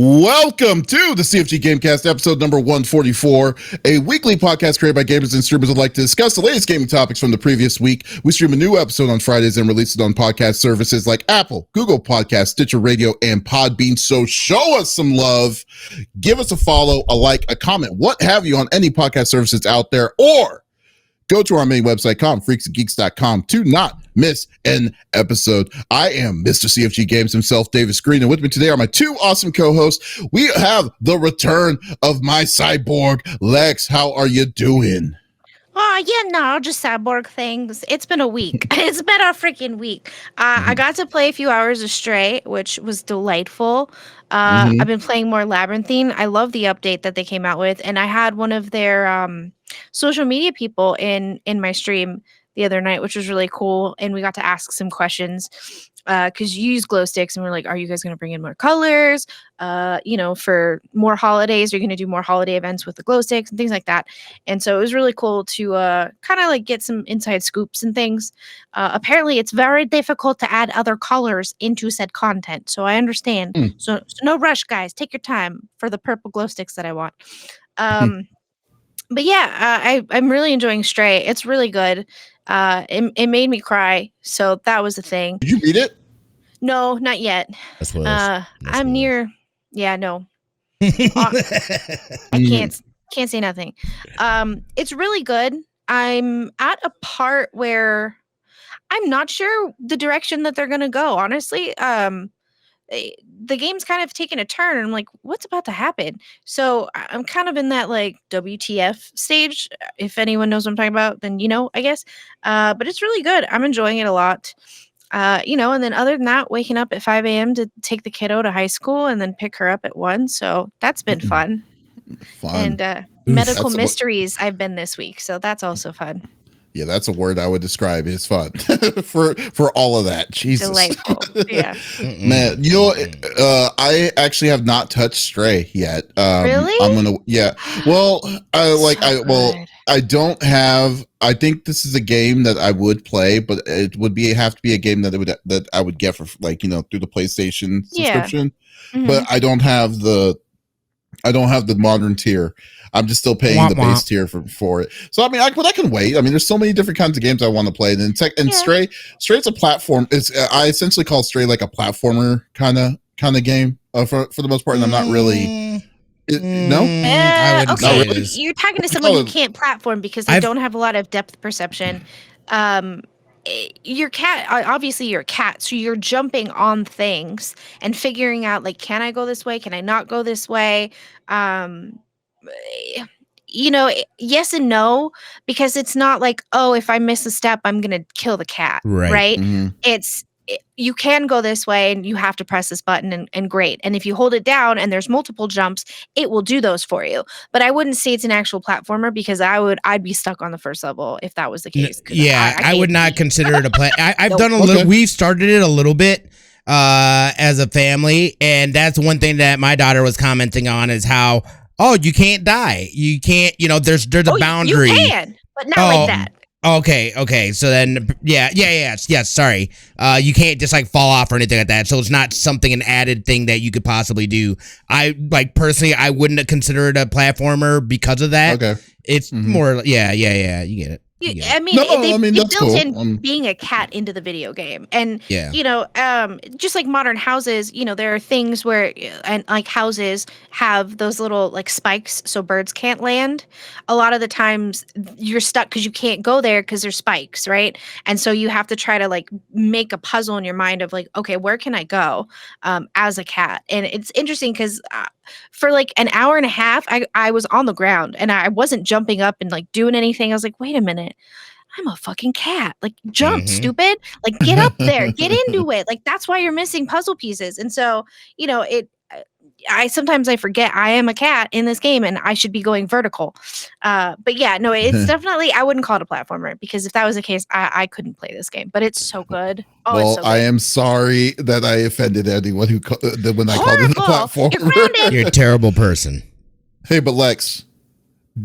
Welcome to the CFG Game Cast, episode number 144, a weekly podcast created by gamers and streamers who like to discuss the latest gaming topics from the previous week. We stream a new episode on Fridays and release it on podcast services like Apple, Google Podcasts, Stitcher Radio, and Podbean. So show us some love, give us a follow, a like, a comment, what have you on any podcast services out there, or go to our main website, freaksandgeeks.com, to not miss an episode. I am Mr. CFG Games himself, Davis Green, and with me today are my two awesome co-hosts. We have the return of my cyborg, Lex. How are you doing? Oh, yeah, just cyborg things. It's been a week. It's been a freaking week. I got to play a few hours of Stray, which was delightful. I've been playing more Labyrinthine. I love the update that they came out with, and I had one of their social media people in my stream the other night, which was really cool, and we got to ask some questions because you use glow sticks, and we're like, are you guys going to bring in more colors? For more holidays, you're going to do more holiday events with the glow sticks and things like that. And so it was really cool to kind of like get some inside scoops and things. Apparently, it's very difficult to add other colors into said content, so I understand. So no rush, guys. Take your time for the purple glow sticks that I want. But yeah, I'm really enjoying Stray. It's really good. It made me cry, so that was the thing. Did you beat it? No, not yet. That's what I'm near. Yeah, no. I can't say nothing. It's really good. I'm at a part where I'm not sure the direction that they're gonna go. Honestly, the game's kind of taken a turn, and I'm like, what's about to happen? So I'm kind of in that like WTF stage. If anyone knows what I'm talking about, then I guess. But it's really good. I'm enjoying it a lot. And then other than that, waking up at 5 a.m. to take the kiddo to high school and then pick her up at 1. So that's been fun. And medical mysteries I've been this week. So that's also fun. Yeah, that's a word I would describe. It's fun for all of that. Jesus. Delightful. Yeah. Man, I actually have not touched Stray yet. Really? I'm gonna. Yeah. Well, I don't have. I think this is a game that I would play, but it would have to be a game that I would get for through the PlayStation subscription. Yeah. But I don't have the modern tier. I'm just still paying the base tier for it. So I mean, I can wait. I mean, there's so many different kinds of games I want to play. And Stray's a platform. I essentially call Stray like a platformer kind of game for the most part. And I'm not really. No. Okay. You're talking to someone who can't platform because they don't have a lot of depth perception. Your cat, obviously you're a cat, so you're jumping on things and figuring out like, can I go this way? Can I not go this way? Yes and no, because it's not like, oh, if I miss a step, I'm going to kill the cat. Right. Mm-hmm. You can go this way and you have to press this button and great. And if you hold it down and there's multiple jumps, it will do those for you. But I wouldn't say it's an actual platformer because I'd be stuck on the first level if that was the case. Yeah, I would not consider it a play. I've done a little, we've started it a little bit as a family. And that's one thing that my daughter was commenting on is how, you can't die. You can't, there's a boundary. You can, but not like that. Okay. So then, yes. Sorry. You can't just like fall off or anything like that. So it's not an added thing that you could possibly do. I personally, I wouldn't consider it a platformer because of that. Okay. It's more, you get it. They built in being a cat into the video game. And, just like modern houses, there are things where and like houses have those little like spikes so birds can't land. A lot of the times you're stuck because you can't go there because there's spikes, right? And so you have to try to like make a puzzle in your mind of like, okay, where can I go as a cat? And it's interesting because for like an hour and a half, I was on the ground and I wasn't jumping up and like doing anything. I was like, wait a minute, I'm a fucking cat. Like jump, stupid. Like get up there, get into it. Like that's why you're missing puzzle pieces. And so, I sometimes I forget I am a cat in this game and I should be going vertical. But yeah, no, it's definitely, I wouldn't call it a platformer because if that was the case, I couldn't play this game, but it's so good. It's so good. I am sorry that I offended anyone when I called it a platformer. You're a terrible person. Hey, but Lex,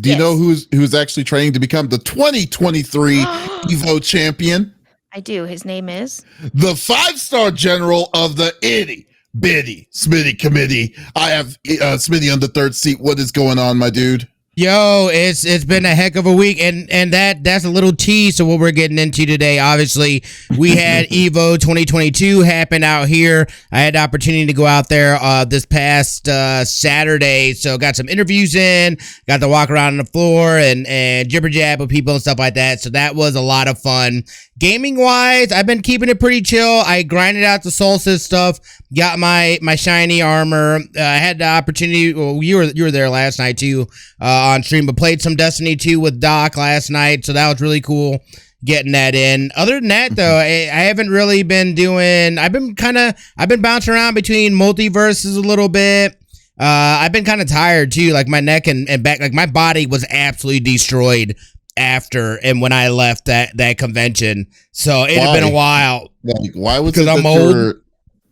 do you know who's actually training to become the 2023 EVO champion? I do. His name is? The 5-star general of the itty Smitty committee. I have Smitty on the third seat. What is going on, my dude? Yo, it's been a heck of a week, and that's a little tease to what we're getting into today. Obviously, we had EVO 2022 happen out here. I had the opportunity to go out there this past Saturday, so got some interviews in, got to walk around on the floor and jibber jab with people and stuff like that. So that was a lot of fun. Gaming wise, I've been keeping it pretty chill. I grinded out the Solstice stuff, got my shiny armor. I had the opportunity. Well, you were there last night too on stream, but played some Destiny 2 with Doc last night, so that was really cool getting that in. Other than that, though, I haven't really been doing. I've been bouncing around between multiverses a little bit. I've been kind of tired too, like my neck and back, like my body was absolutely destroyed after and when I left that convention. So it had been a while. Like, why was it? Because I'm old.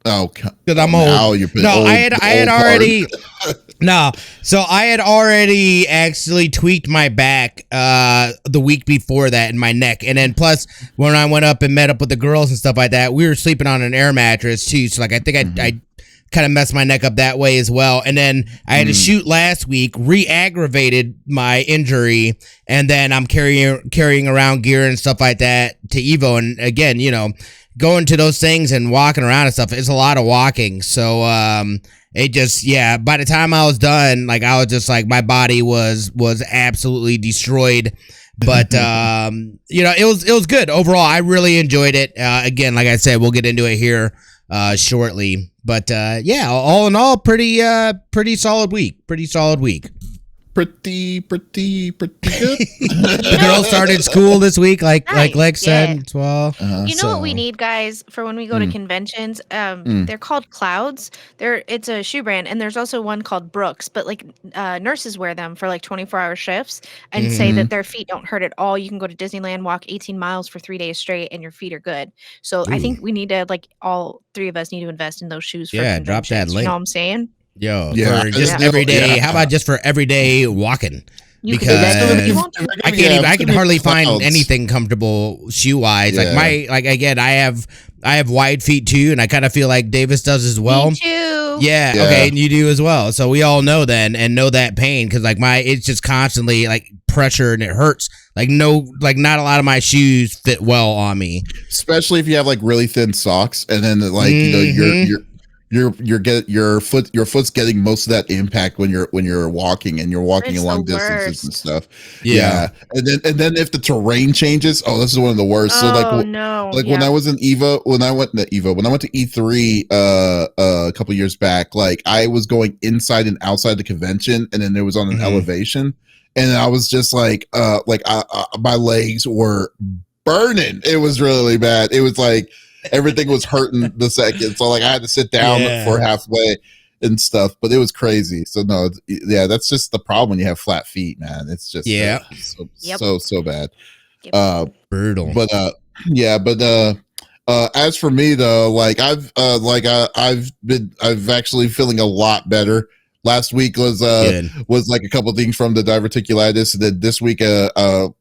Oh, because I'm old. Now you're old, I had already. No, so I had already actually tweaked my back the week before that in my neck, and then plus when I went up and met up with the girls and stuff like that, we were sleeping on an air mattress too. So like I think I kind of messed my neck up that way as well. And then I had to shoot last week, re-aggravated my injury, and then I'm carrying around gear and stuff like that to EVO. And again, you know, going to those things and walking around and stuff, it's a lot of walking. So it just, yeah, by the time I was done, like I was just like, my body was absolutely destroyed. But you know, it was good overall. I really enjoyed it. Again, like I said, we'll get into it here shortly. But yeah, all in all, pretty solid week. Pretty good. The girls started school this week, like Lex said as well. You know what we need, guys, for when we go to conventions? They're called Clouds. It's a shoe brand, and there's also one called Brooks. But like nurses wear them for like 24-hour shifts and say that their feet don't hurt at all. You can go to Disneyland, walk 18 miles for 3 days straight, and your feet are good. So I think we need to, like, all three of us need to invest in those shoes. For conventions. Drop that link. You know what I'm saying? Yo, for just every day. How about just for everyday walking? Because I can hardly find anything comfortable shoe wise. Like again, I have wide feet too, and I kind of feel like Davis does as well. Me too. Yeah, okay, and you do as well. So we all know then and know that pain because like it's just constantly like pressure and it hurts. Like not a lot of my shoes fit well on me, especially if you have like really thin socks, and then like your foot's getting most of that impact when you're walking and you're walking long distances and stuff. Yeah. And then if the terrain changes, this is one of the worst. When I was in EVO, when I went to E3 a couple years back, like I was going inside and outside the convention, and then there was on an elevation, and I was just like my legs were burning. It was really bad. It was like everything was hurting the second, so like I had to sit down for halfway and stuff, but it was crazy. So no, that's just the problem when you have flat feet, man. It's just so bad. Brutal. But as for me though, like I've actually feeling a lot better. Last week was like a couple of things from the diverticulitis, and then this week all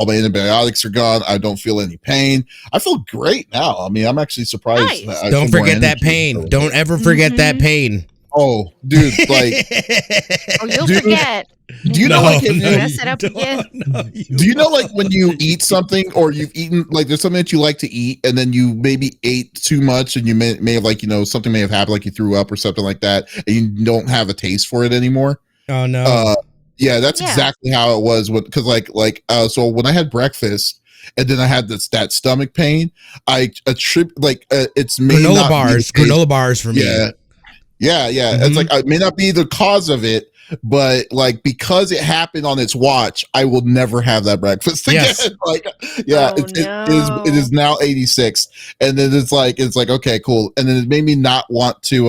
my antibiotics are gone. I don't feel any pain. I feel great now. I mean, I'm actually surprised. Nice. Don't forget that pain. Don't ever forget that pain. Oh, dude, like you'll forget. Do you know like if mess it up again? Do you know like when you eat something or you've eaten like there's something that you like to eat and then you maybe ate too much and you may have like, you know, something may have happened, like you threw up or something like that, and you don't have a taste for it anymore? Oh no. That's exactly how it was because so when I had breakfast and then I had that stomach pain, I attribute it's granola bars for me. Yeah. It's like it may not be the cause of it, but like because it happened on its watch, I will never have that breakfast again. It is now 86, and then it's like okay, cool, and then it made me not want to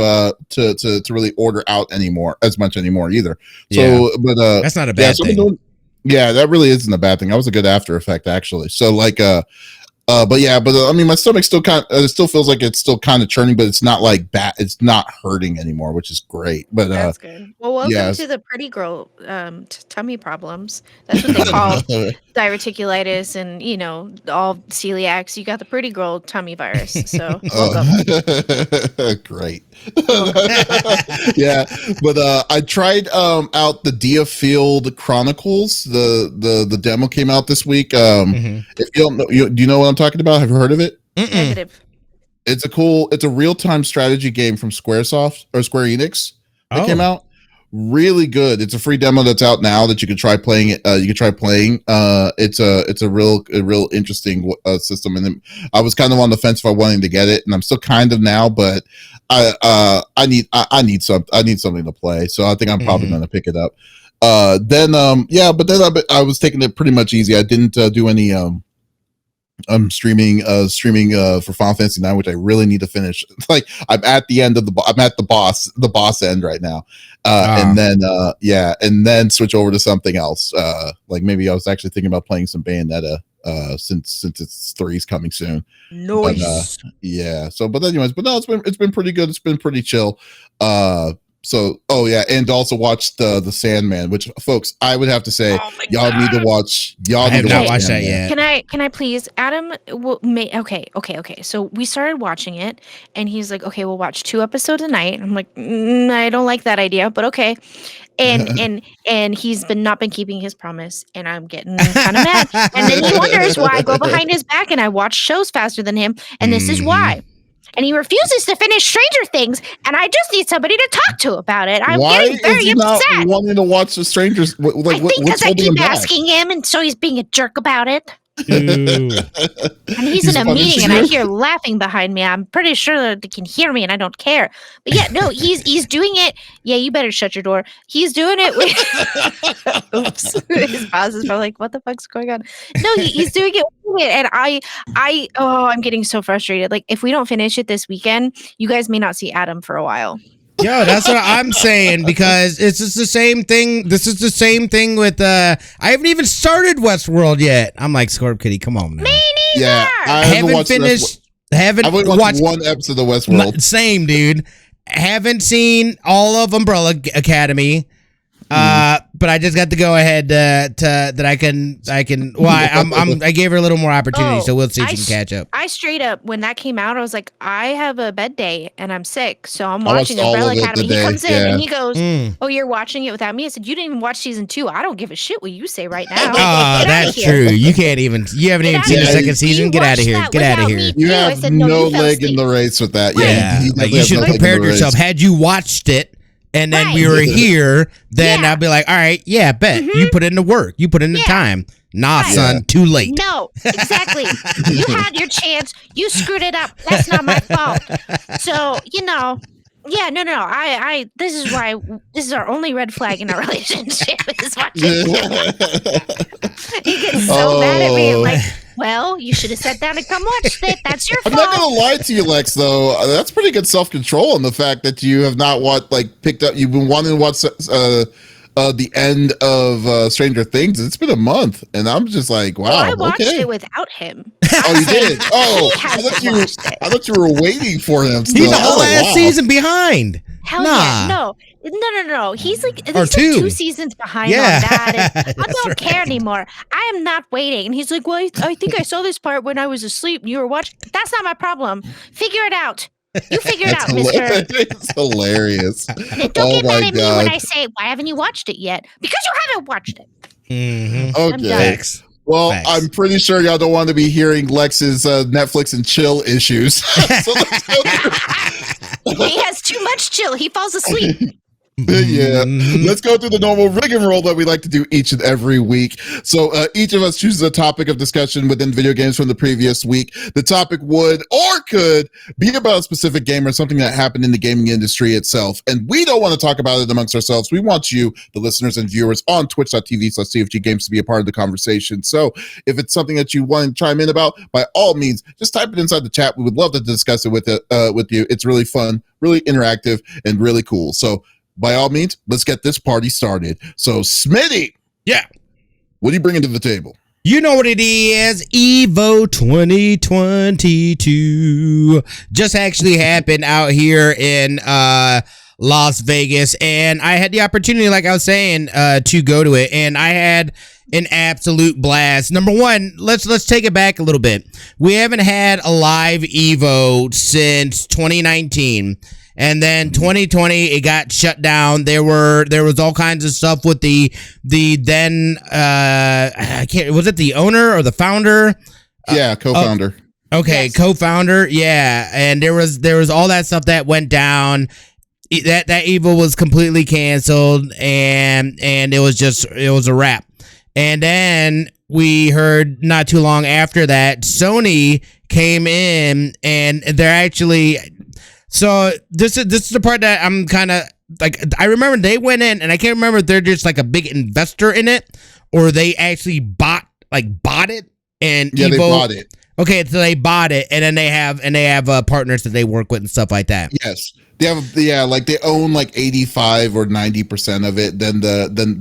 really order out as much anymore either. So, but that's not a bad thing. That really isn't a bad thing. That was a good after effect actually. So like But I mean, my stomach still it still feels like it's still kind of churning, but it's not like bad. It's not hurting anymore, which is great. But that's good. Well, welcome to the pretty girl tummy problems. That's what they call diverticulitis, and all celiacs. You got the pretty girl tummy virus. So welcome. Great. Yeah, but I tried out the Field Chronicles. The demo came out this week. If you don't know, do you know what I'm talking about? Have you heard of it? Negative. It's a real-time strategy game from Squaresoft or Square Enix that came out. Really good. It's a free demo that's out now that you can try playing it. It's a real interesting system, and then I was kind of on the fence if I wanted to get it, and I'm still kind of now, but I need something to play, so I think I'm probably going to pick it up. Then I was taking it pretty much easy. I didn't do any streaming for Final Fantasy 9, which I really need to finish. Like I'm at the end of I'm at the boss end right now. And then switch over to something else. Like maybe I was actually thinking about playing some Bayonetta since it's 3's coming soon. Nice. But anyways, it's been pretty good. It's been pretty chill. And also watch the Sandman, which folks, I would have to say y'all need to watch. I have not watched that yet. Can I please, Adam? Okay. So we started watching it, and he's like, "Okay, we'll watch 2 episodes a night." I'm like, I don't like that idea, but okay. And he's not been keeping his promise, and I'm getting kind of mad. And then he wonders why I go behind his back and I watch shows faster than him, and this is why. And he refuses to finish Stranger Things, and I just need somebody to talk to about it. I'm getting very upset. Why is he not wanting to watch the Strangers? I think because I keep asking him, and so he's being a jerk about it. And he's in a meeting, and I hear laughing behind me. I'm pretty sure that they can hear me, and I don't care. But yeah, no, he's doing it. Yeah, you better shut your door. He's doing it with. Oops, his boss is probably like, "What the fuck's going on?" No, he's doing it with it, and I'm getting so frustrated. Like, if we don't finish it this weekend, you guys may not see Adam for a while. Yo, that's what I'm saying, because it's just the same thing. This is the same thing with I haven't even started Westworld yet. I'm like, Scorp Kitty, come on, man. Me neither. Yeah, I haven't finished. I've watched one episode of Westworld. Same, dude. Haven't seen all of Umbrella Academy. But I just got to go ahead that I can. Well, I gave her a little more opportunity, so we'll see if she can catch up. I straight up, when that came out, I was like, I have a bed day and I'm sick, so I'm watching Umbrella Academy. He comes in and he goes, "Oh, you're watching it without me?" I said, "You didn't even watch season 2. I don't give a shit what you say right now." Oh, that's true. You haven't even seen the second season. Get out of here. Get out of here. You have no leg in the race with that. Yeah, you should have prepared yourself. Had you watched it and then we were here, then I'd be like, all right, yeah, bet. You put in the work. You put in the time. Nah, son, too late. No, exactly. You had your chance. You screwed it up. That's not my fault. So, no. This is why this is our only red flag in our relationship is watching. He gets so mad at me. Like, well, you should have sat down and come watch it. That's your fault. I'm not gonna lie to you, Lex. Though that's pretty good self-control on the fact that you have not picked up. You've been wanting to watch the end of Stranger Things. It's been a month, and I'm just like, wow. Well, I watched it without him. Oh, you did? Oh, I thought you were waiting for him. Still. He's the whole last season behind. Hell yeah, no. He's like 2 seasons behind on that. And I don't care anymore. I am not waiting. And he's like, well, I think I saw this part when I was asleep and you were watching. That's not my problem. Figure it out. You figure it out, mister. It's hilarious. Don't get mad at me when I say, why haven't you watched it yet? Because you haven't watched it. Mm-hmm. Okay. Well, I'm pretty sure y'all don't want to be hearing Lex's Netflix and chill issues. So he has too much chill. He falls asleep. Yeah, let's go through the normal rigmarole that we like to do each and every week. So each of us chooses a topic of discussion within video games from the previous week. The topic would or could be about a specific game or something that happened in the gaming industry itself. And we don't want to talk about it amongst ourselves. We want you, the listeners and viewers on twitch.tv/CFG Games, to be a part of the conversation. So if it's something that you want to chime in about, by all means, just type it inside the chat. We would love to discuss it with you. It's really fun, really interactive, and really cool. So by all means, let's get this party started. So, Smitty. Yeah. What are you bringing to the table? You know what it is. EVO 2022 just actually happened out here in Las Vegas, and I had the opportunity, like I was saying, to go to it, and I had an absolute blast. Number one, let's take it back a little bit. We haven't had a live EVO since 2019. And then 2020, it got shut down. There was all kinds of stuff with the then was it the owner or the founder? Yeah, co-founder. Okay, yes. Co-founder. Yeah, and there was all that stuff that went down. That EVO was completely canceled, and it was a wrap. And then we heard not too long after that, Sony came in, and they're actually. So this is the part that I'm kind of like, I remember they went in, and I can't remember if they're just like a big investor in it, or they actually bought it. And yeah, EVO, they bought it. Okay, so they bought it, and then they have partners that they work with and stuff like that. Yes, they own like 85 or 90% of it. Then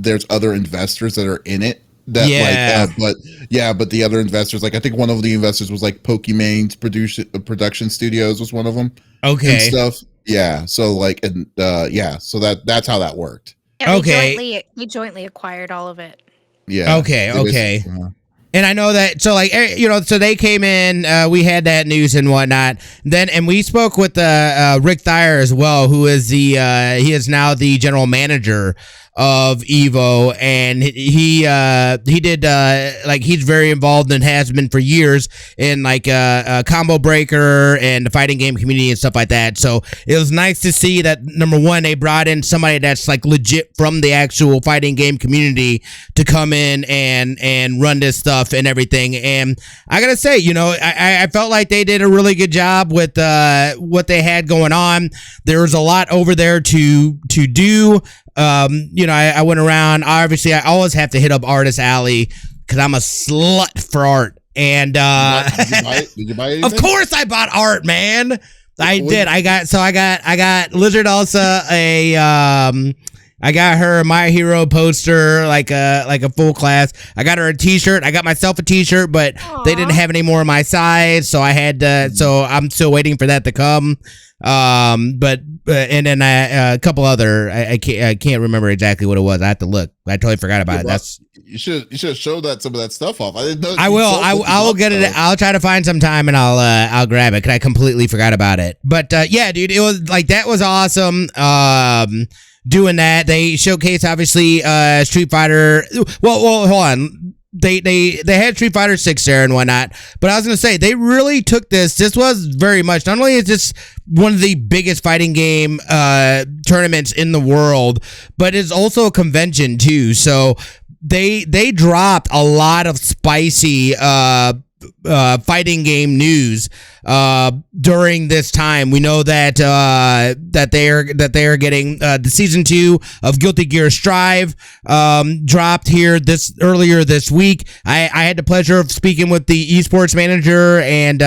there's other investors that are in it. But the other investors, like I think one of the investors was like Pokemon's production studios was one of them. Okay. And stuff. Yeah. So so that's how that worked. Yeah, okay. They jointly acquired all of it. Yeah. Okay. And I know that, so so they came in, we had that news and whatnot. And we spoke with Rick Thayer as well, who is he is now the general manager of EVO, and he did he's very involved and has been for years in Combo Breaker and the fighting game community and stuff like that. So it was nice to see that, number one, they brought in somebody that's like legit from the actual fighting game community to come in and run this stuff and everything. And I gotta say, I felt like they did a really good job with what they had going on. There was a lot over there to do. I went around. Obviously, I always have to hit up Artist Alley because I'm a slut for art. And did you buy anything? Of course, I bought art, man. I did. I got Lizard Elsa I got her a My Hero poster, like a full class. I got her a T-shirt. I got myself a T-shirt, but they didn't have any more of my size, so I had to. So I'm still waiting for that to come. And then a couple other. I can't remember exactly what it was. I have to look. I totally forgot about it. That's you should have showed some of that stuff off. I didn't know. I will. I will get it. I'll try to find some time and I'll grab it because I completely forgot about it. But yeah, dude, it was like that was awesome. Doing that, they showcased obviously Street Fighter. Well, hold on. They had Street Fighter 6 there and whatnot, but I was gonna say they really took this. This was very much, not only is this one of the biggest fighting game tournaments in the world, but it's also a convention too. So they dropped a lot of spicy fighting game news during this time. We know that they are getting the season 2 of Guilty Gear Strive dropped here earlier this week. I had the pleasure of speaking with the esports manager and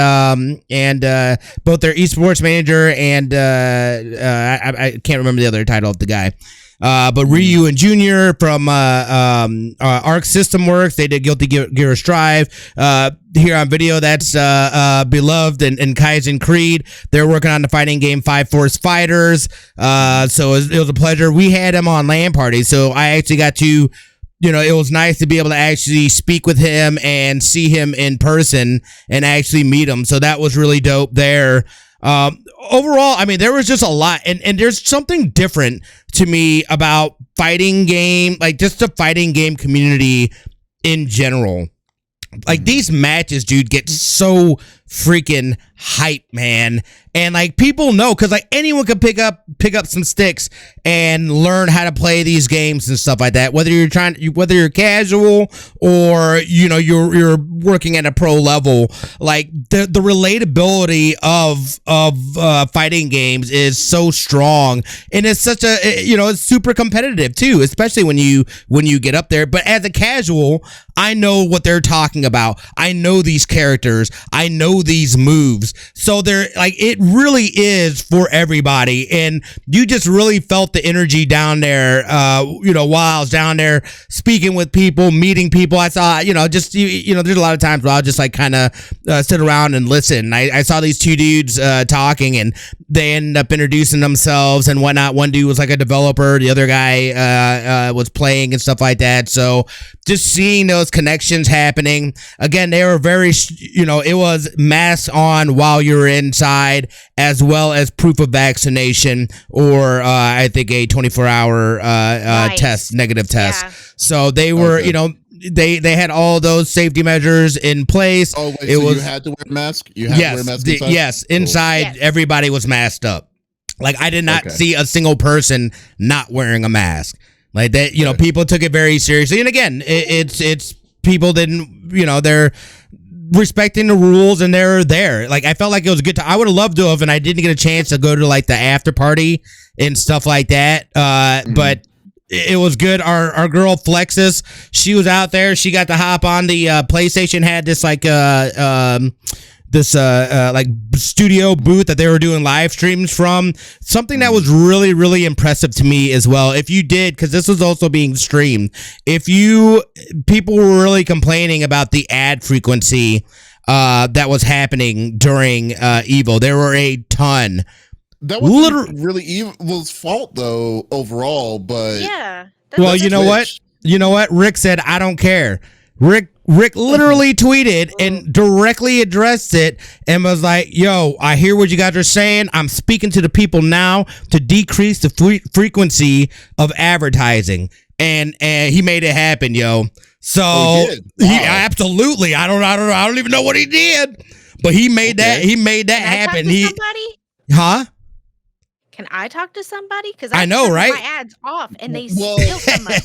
both their esports manager and I can't remember the other title of the guy. But Ryu and Junior from Arc System Works, they did Guilty Gear Strive. Here on video, that's Beloved and Kaizen Creed. They're working on the fighting game 5 Force Fighters. So it was a pleasure. We had him on LAN party, so I actually got to, it was nice to be able to actually speak with him and see him in person and actually meet him. So that was really dope there. Overall, I mean, there was just a lot, and there's something different to me about fighting game, like just the fighting game community in general. Like these matches, dude, get so freaking hype, man. And like people know, because like anyone can pick up some sticks and learn how to play these games and stuff like that. Whether you're casual or you're working at a pro level, like the relatability of fighting games is so strong, and it's such a it's super competitive too, especially when you get up there. But as a casual, I know what they're talking about. I know these characters. I know know these moves. So they're like, it really is for everybody. And you just really felt the energy down there, while I was down there speaking with people, meeting people. I saw, there's a lot of times where I'll just like kind of sit around and listen. I saw these two dudes talking, and they ended up introducing themselves and whatnot. One dude was like a developer. The other guy was playing and stuff like that. So just seeing those connections happening. Again, they were very, it was mask on while you were inside, as well as proof of vaccination, or I think a 24-hour negative test. Yeah. So they were, they had all those safety measures in place. Oh, wait, so you had to wear a mask? You had to wear a mask inside? Yes, inside, yes. Everybody was masked up. Like, I did not see a single person not wearing a mask. Like that, people took it very seriously. And again, it's people didn't, they're respecting the rules, and they're there. Like, I felt like it was a good time. I would have loved to have, and I didn't get a chance to go to like the after party and stuff like that. But it was good. Our girl Flexus, she was out there. She got to hop on the PlayStation, had this like like studio booth that they were doing live streams from. Something that was really, really impressive to me as well. If you did, because this was also being streamed, people were really complaining about the ad frequency that was happening during EVO. There were a ton. That wasn't really EVO's fault though, overall, but yeah. Well, you know what? Rick said, I don't care. Rick literally tweeted and directly addressed it and was like, yo, I hear what you guys are saying. I'm speaking to the people now to decrease the frequency of advertising. And he made it happen, yo. So he absolutely, I don't even know what he did, but he made that happen. Huh? Can I talk to somebody? Because I know, right? My ads off, and they still come up.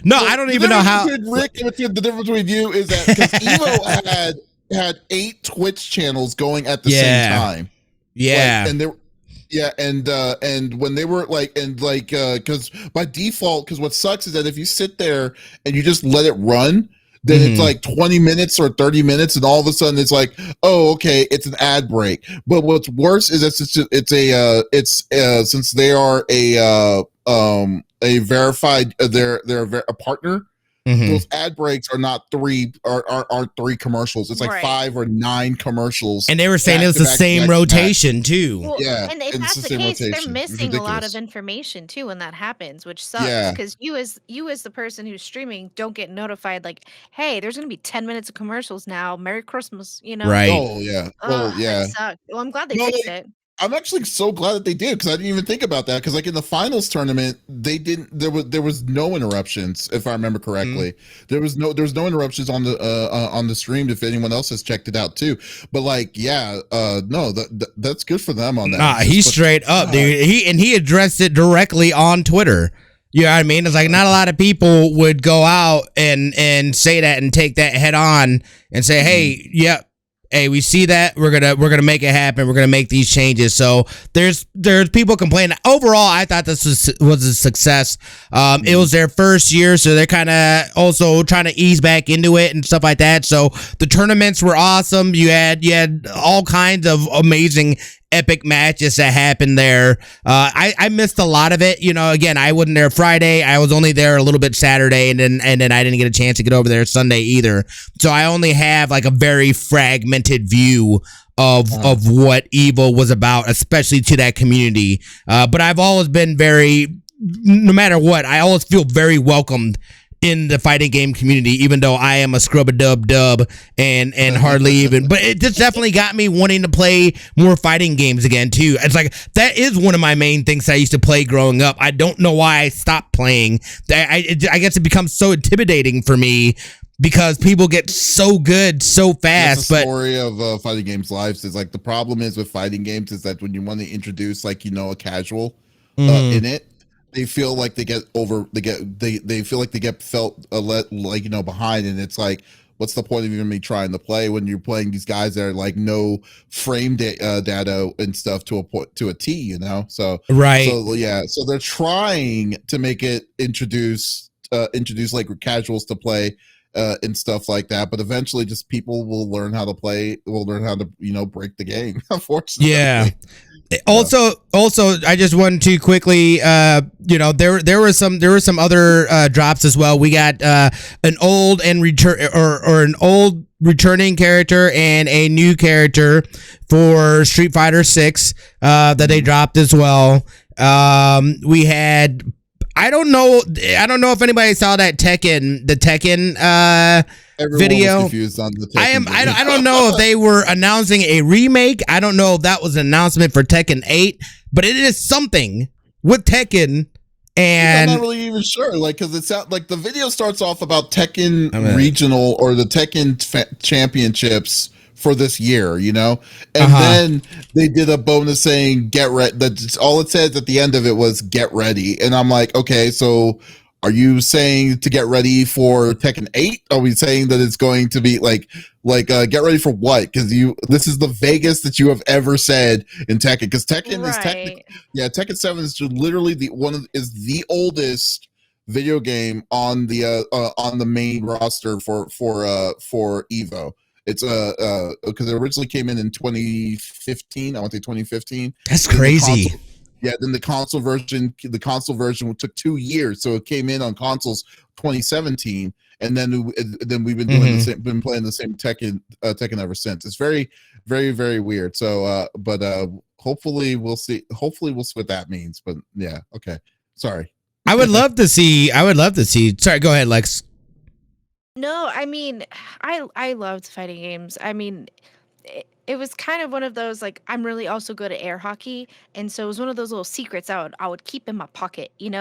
No, I don't even know how. Rick, the difference between you is that because EVO had 8 Twitch channels going at the same time. Yeah, and when they were because by default, because what sucks is that if you sit there and you just let it run, then it's like 20 minutes or 30 minutes, and all of a sudden it's like, oh, okay, it's an ad break. But what's worse is that since they are a verified, they're a partner. Those ad breaks are not aren't 3 commercials. It's like 5 or 9 commercials. And they were saying it was the same rotation too. Well, yeah, and if that's the case, they're missing a lot of information too when that happens, which sucks because you as the person who's streaming don't get notified like, hey, there's gonna be 10 minutes of commercials now. Merry Christmas, Right. Oh yeah. Well, yeah. That sucked. Well, I'm glad they fixed it. I'm actually so glad that they did, because I didn't even think about that, because like in the finals tournament there was no interruptions, if I remember correctly. There was no interruptions on the stream, if anyone else has checked it out too. But like that's good for them on that. Nah, he's straight up, dude. He addressed it directly on Twitter. You know what I mean? It's like not a lot of people would go out and say that and take that head on and say, hey, we see that. We're gonna make it happen. We're gonna make these changes. So there's people complaining. Overall, I thought this was a success. It was their first year, so they're kind of also trying to ease back into it and stuff like that. So the tournaments were awesome. You had all kinds of amazing epic matches that happened there. I missed a lot of it. Again, I wasn't there Friday. I was only there a little bit Saturday, and then I didn't get a chance to get over there Sunday either. So I only have like a very fragmented view of what EVO was about, especially to that community. But I've always been no matter what, I always feel very welcomed in the fighting game community, even though I am a scrub-a-dub and hardly even, but it just definitely got me wanting to play more fighting games again too. It's like, that is one of my main things I used to play growing up. I don't know why I stopped playing. I guess it becomes so intimidating for me because people get so good so fast. That's the story of fighting games lives is like, the problem is with fighting games is that when you want to introduce a casual in it, they feel like they felt behind, and it's like, what's the point of even me trying to play when you're playing these guys that are like no frame data and stuff to a T, So right. So they're trying to make it introduce like casuals to play and stuff like that. But eventually, just people will learn how to play. Will learn how to break the game. Unfortunately, yeah. Also, I just wanted to quickly, there were some other drops as well. We got an old and an old returning character and a new character for Street Fighter 6 that they dropped as well. We had, I don't know if anybody saw that Tekken video. Was confused on the Tekken I don't know if they were announcing a remake. I don't know if that was an announcement for Tekken 8, but it is something with Tekken. And I'm not really even sure, because it's like the video starts off about Tekken regional or the Tekken championships for this year, and then they did a bonus saying get ready. That's all it says at the end of it was get ready, and I'm like, okay, so are you saying to get ready for Tekken 8? Are we saying that it's going to be like get ready for what? Because this is the vaguest that you have ever said in Tekken. Because Tekken is technically, Tekken 7 is literally the oldest video game on the main roster for EVO. It's because it originally came in 2015. I want to say 2015. That's crazy. Then the console version took 2 years, so it came in on consoles 2017, and then we've been doing been playing the same Tekken ever since. It's very, very, very weird. So, but hopefully we'll see. Hopefully we'll see what that means. But yeah, okay. Sorry. I would love to see. Sorry, go ahead, Lex. No, I mean, I loved fighting games. I mean, it was kind of one of those, I'm really also good at air hockey, and so it was one of those little secrets I would keep in my pocket, and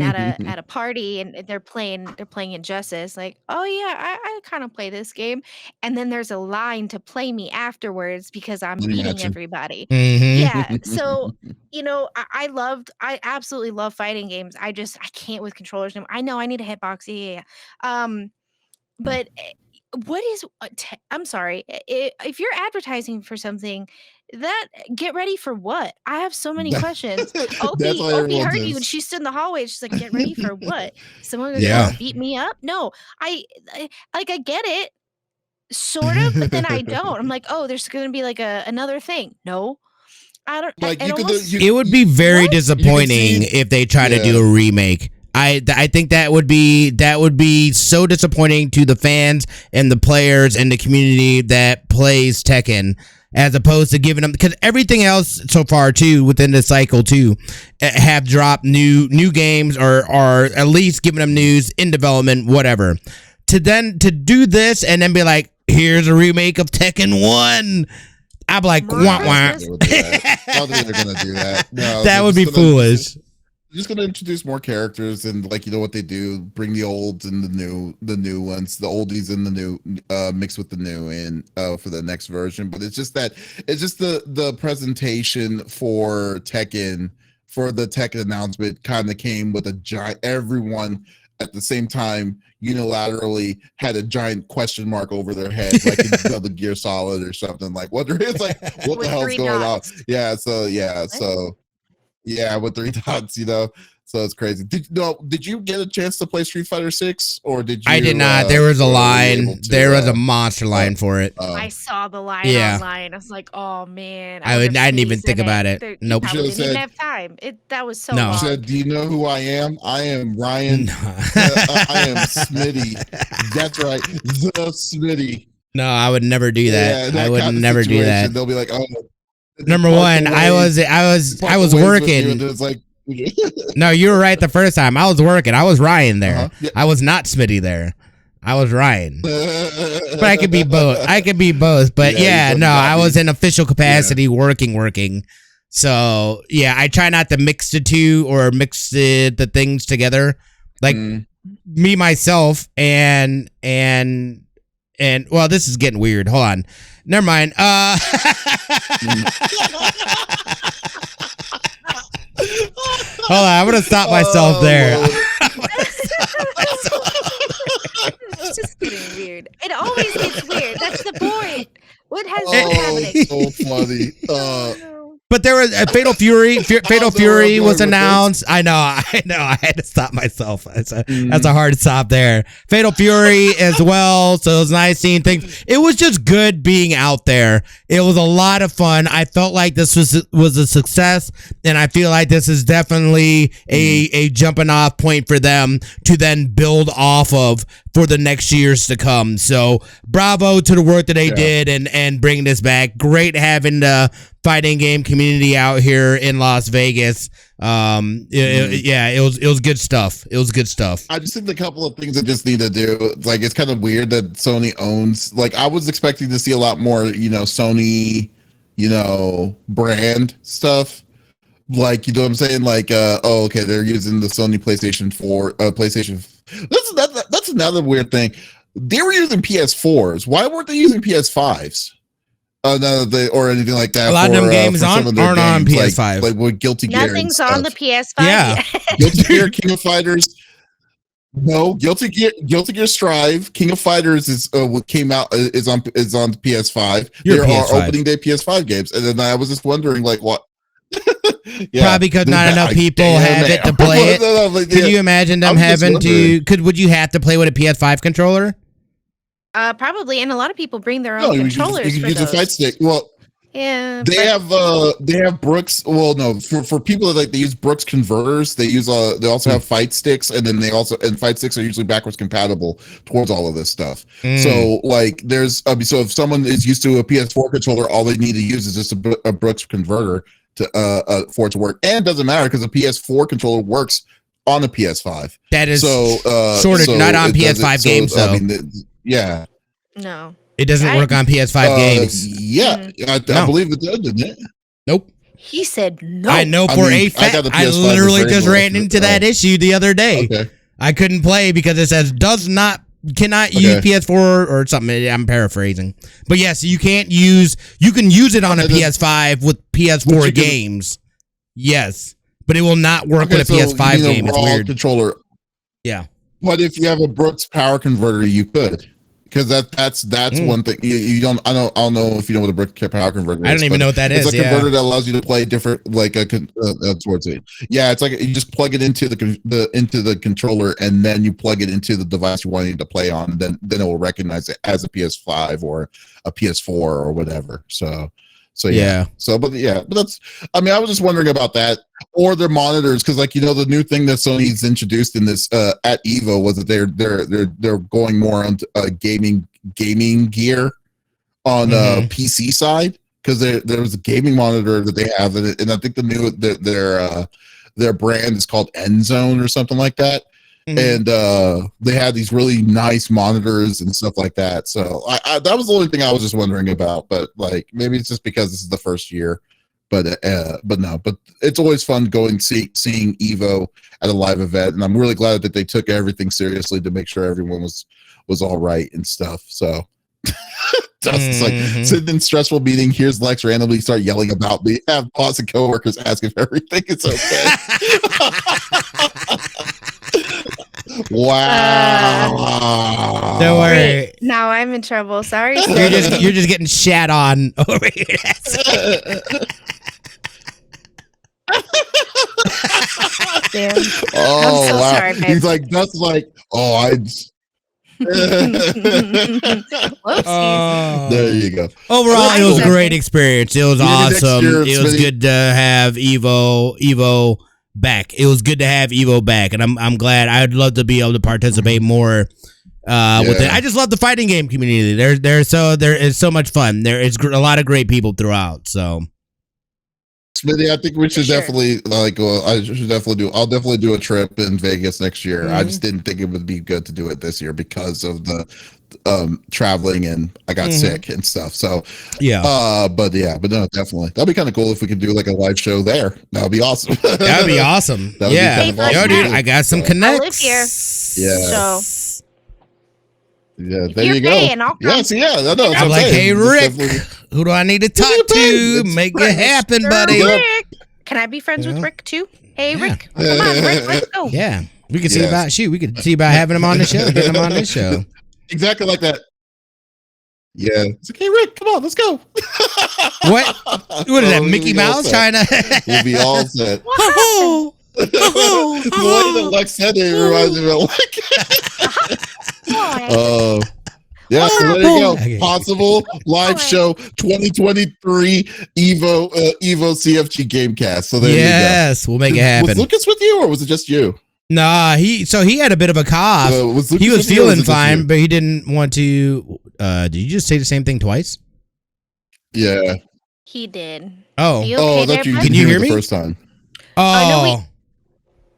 at a party, and they're playing Injustice, oh yeah, I kind of play this game, and then there's a line to play me afterwards because I'm beating everybody. Yeah, so I absolutely love fighting games. I can't with controllers anymore. I know I need a hitbox, yeah. But what is I'm sorry, if you're advertising for something, that get ready for what? I have so many questions. Opie heard you, and she stood in the hallway. She's like, get ready for what? Someone gonna beat me up? No, I get it, sort of, but then I don't. I'm like, oh, there's gonna be another thing. No, I don't. It would be very disappointing if they try to do a remake. I think that would be so disappointing to the fans and the players and the community that plays Tekken, as opposed to giving them, because everything else so far too within the cycle too have dropped new games or at least giving them news in development, whatever. To do this and then be like, here's a remake of Tekken 1. I'm like, wah wah. I don't think they're gonna do that. No, that would be foolish. Just gonna introduce more characters and what they do, bring the olds and the new ones, the oldies and the new mixed with the new in for the next version. But it's just the presentation for Tekken, for the Tekken announcement, kind of came with a giant, everyone at the same time unilaterally had a giant question mark over their head, like in the Gear Solid or something. Like what there is, what the hell's going on? Yeah, with 3 dots, so it's crazy. Did you get a chance to play Street Fighter 6, or did you? I did not. There was a line. There was a monster line for it. I saw the line online. I was like, oh man. I didn't even think about it. Nope. Didn't even have time. That was so no. long. You said, do you know who I am? I am Ryan. I am Smitty. That's right, the Smitty. No, I would never do that. I would never do that. They'll be like, oh. Number one, I was working. No, you were right the first time. I was working. I was Ryan there. Yeah. I was not Smitty there. I was Ryan. But I could be both. But I was in official capacity working. So yeah, I try not to mix the two or mix the things together. Like me, myself, and well, this is getting weird. Hold on. Never mind. Hold on, I'm gonna stop myself there. It's just getting weird. It always gets weird. That's the point. What has been happening? So funny. but there was Fatal Fury. Fatal Fury was announced. I know. I had to stop myself. That's a hard stop there. Fatal Fury as well. So it was nice seeing things. It was just good being out there. It was a lot of fun. I felt like this was a success, and I feel like this is definitely a jumping off point for them to then build off of for the next years to come. So bravo to the work that they did and bringing this back. Great having the fighting game community out here in Las Vegas. It was good stuff. It was good stuff. I just think the couple of things that just need to do, like, it's kind of weird that Sony owns, like, I was expecting to see a lot more, Sony, brand stuff. Like, you know what I'm saying? Like, okay, they're using the Sony PlayStation 4, That's another weird thing. They were using PS4s. Why weren't they using PS5s? Or anything like that. A lot of them games aren't on PS5. Like with Guilty Gear. Nothing's on the PS5. Yeah. Guilty Gear, King of Fighters. No, Guilty Gear Strive, King of Fighters is what came out is on the PS5. There are opening day PS5 games, and then I was just wondering, like, what? Probably because not enough people have it to play it. Could you imagine them having to? Would you have to play with a PS5 controller? Probably, and a lot of people bring their own controllers. You can use a fight stick. Well, yeah, they have Brooks. Well, no, for people that they use Brooks converters. They also have fight sticks, and then and fight sticks are usually backwards compatible towards all of this stuff. So like there's so if someone is used to a PS4 controller, all they need to use is just a Brooks converter to for it to work, and it doesn't matter because a PS4 controller works on a PS5. That is not on PS5 games though. Yeah. No. It doesn't work on PS5 games. Yeah, I believe it did, didn't it? Nope. He said no. I know for a fact. I literally just ran into that issue the other day. Okay. I couldn't play because it says cannot use PS4 or something. I'm paraphrasing. But yes, you can use it on a PS5 with PS4 games. Yes. But it will not work with a PS5 game. It's weird. Controller. Yeah. But if you have a Brooks power converter, you could. Because that's one thing you don't. I don't know if you know what a Brooks power converter is. I don't even know what that is. It's a converter that allows you to play different, like towards it. Yeah, it's like you just plug it into the controller, and then you plug it into the device you want it to play on. And then it will recognize it as a PS5 or a PS4 or whatever. So yeah. But that's. I mean, I was just wondering about that, or their monitors, because the new thing that Sony's introduced in this at EVO was that they're going more on gaming gear on PC side, because there's a gaming monitor that they have, and I think their brand is called Endzone or something like that. And they had these really nice monitors and stuff like that. So that was the only thing I was just wondering about. But like maybe it's just because this is the first year. But no. But it's always fun seeing EVO at a live event, and I'm really glad that they took everything seriously to make sure everyone was all right and stuff. So just like sitting in stressful meeting, here's Lex randomly start yelling about me. Have boss and coworkers ask if everything is okay. Wow. Don't worry. Wait, now I'm in trouble. Sorry. You're just getting shat on over here. Damn. Oh, I'm so wow. sorry, babe. He's like, that's like, there you go. Overall, it was a great experience. It was awesome. It was good to have EVO back. It was good to have EVO back, and I'm glad. I'd love to be able to participate more with it. I just love the fighting game community. There is so much fun. There is a lot of great people throughout. So, Smitty, I think we should definitely I'll definitely do a trip in Vegas next year. I just didn't think it would be good to do it this year because of the traveling, and I got sick and stuff. So but no, definitely that'd be kind of cool if we could do like a live show there. That'd be awesome. That'd be awesome. Yo, dude, I got some connects. I live here. Yeah. So. Yeah, there you go. Yes, I'm like, hey, Rick, who do I need to talk to? Make it happen, buddy. Rick. Can I be friends with Rick too? Hey, Rick, come on, Rick, let's go. Yeah, we could see about having him on the show, getting him on this show. Exactly like that. Yeah. It's like, hey, Rick, come on, let's go. What is that, Mickey Mouse trying to? We'll be all set. The way that Lex said it reminds me of like, yeah, so there you go. Okay. Possible live show 2023 EVO CFG Game Cast. So there you go. Yes, we'll make it happen. Was Lucas with you, or was it just you? Nah, he had a bit of a cough. He was feeling fine, but he didn't want to. Did you just say the same thing twice? Yeah. He did. Oh. Okay can you hear me the first time? Oh.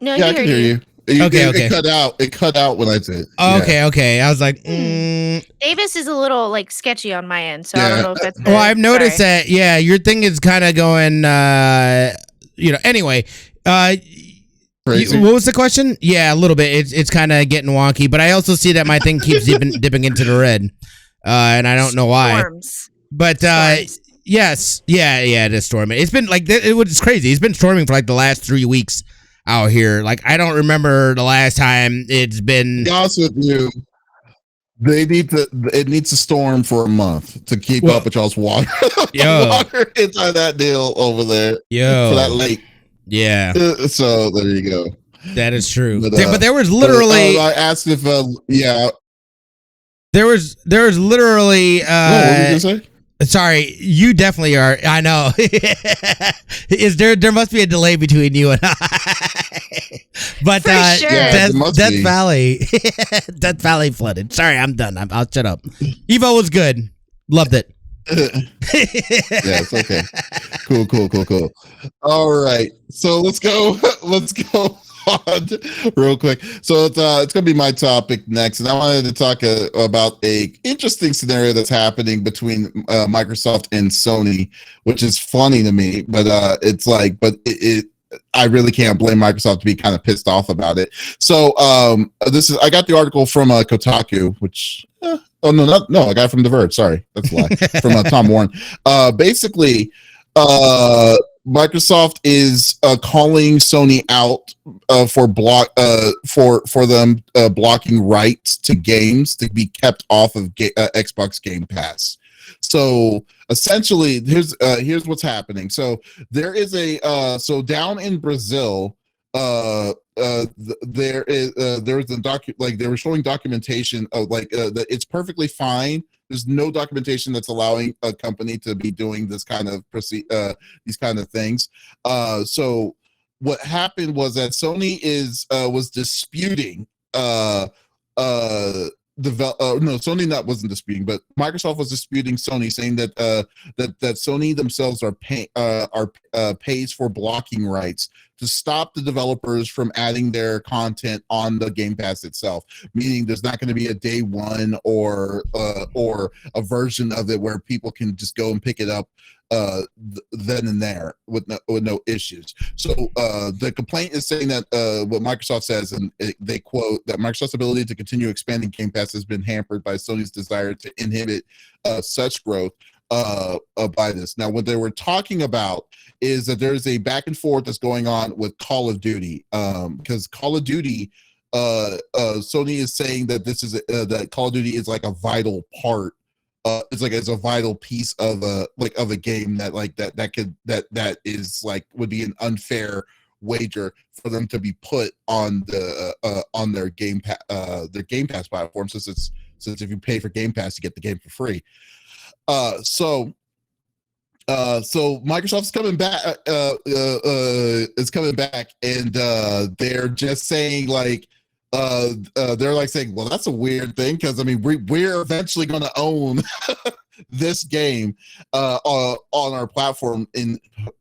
No, yeah, I can hear you. Okay. It cut out when I said. Okay. I was like, Davis is a little like sketchy on my end, so I don't know if that's. Well, I've noticed that. Yeah, your thing is kind of going. Anyway. What was the question? Yeah, a little bit. It's kind of getting wonky, but I also see that my thing keeps dipping into the red, and I don't know why. Storms. But yes, yeah, it is storming. It's been like it's crazy. It's been storming for like the last 3 weeks out here. Like I don't remember the last time it's been. To be honest with you, it needs to storm for a month to keep up with y'all's water. Water inside that deal over there. For that lake. Yeah. So there you go. That is true. But there was literally. I asked if There was literally. what were you gonna say? Sorry, you definitely are. I know. Is there must be a delay between you and I. But For sure. Death Valley, Death Valley flooded. Sorry, I'm done. I'll shut up. EVO was good. Loved it. Yeah, it's okay. Cool. All right, so let's go on real quick. So it's gonna be my topic next, and I wanted to talk about a interesting scenario that's happening between Microsoft and Sony, which is funny to me, but it's like, I really can't blame Microsoft to be kind of pissed off about it. So I got the article from Kotaku, which I got it from The Verge. Sorry, that's a lie. From Tom Warren. Basically, Microsoft is calling Sony out for them blocking rights to games to be kept off of Xbox Game Pass. So essentially, here's what's happening. So there is down in Brazil, there is they were showing documentation of that it's perfectly fine. There's no documentation that's allowing a company to be doing this kind of these kind of things. So what happened was that Sony was disputing Sony wasn't disputing, but Microsoft was disputing Sony, saying that that Sony themselves pays for blocking rights to stop the developers from adding their content on the Game Pass itself. Meaning, there's not going to be a day one or a version of it where people can just go and pick it up then and there with no issues. So the complaint is saying that what Microsoft says, and they quote, that Microsoft's ability to continue expanding Game Pass has been hampered by Sony's desire to inhibit such growth by this. Now, what they were talking about is that there's a back and forth that's going on with Call of Duty, because Call of Duty, Sony is saying that this is that Call of Duty is like a vital part. It's a vital piece of a game that is like would be an unfair wager for them to be put on their Game Pass platform, since if you pay for Game Pass you get the game for free. So Microsoft's coming back. Is coming back, and they're just saying they're like saying, well, that's a weird thing, because I mean we're eventually going to own this game on our platform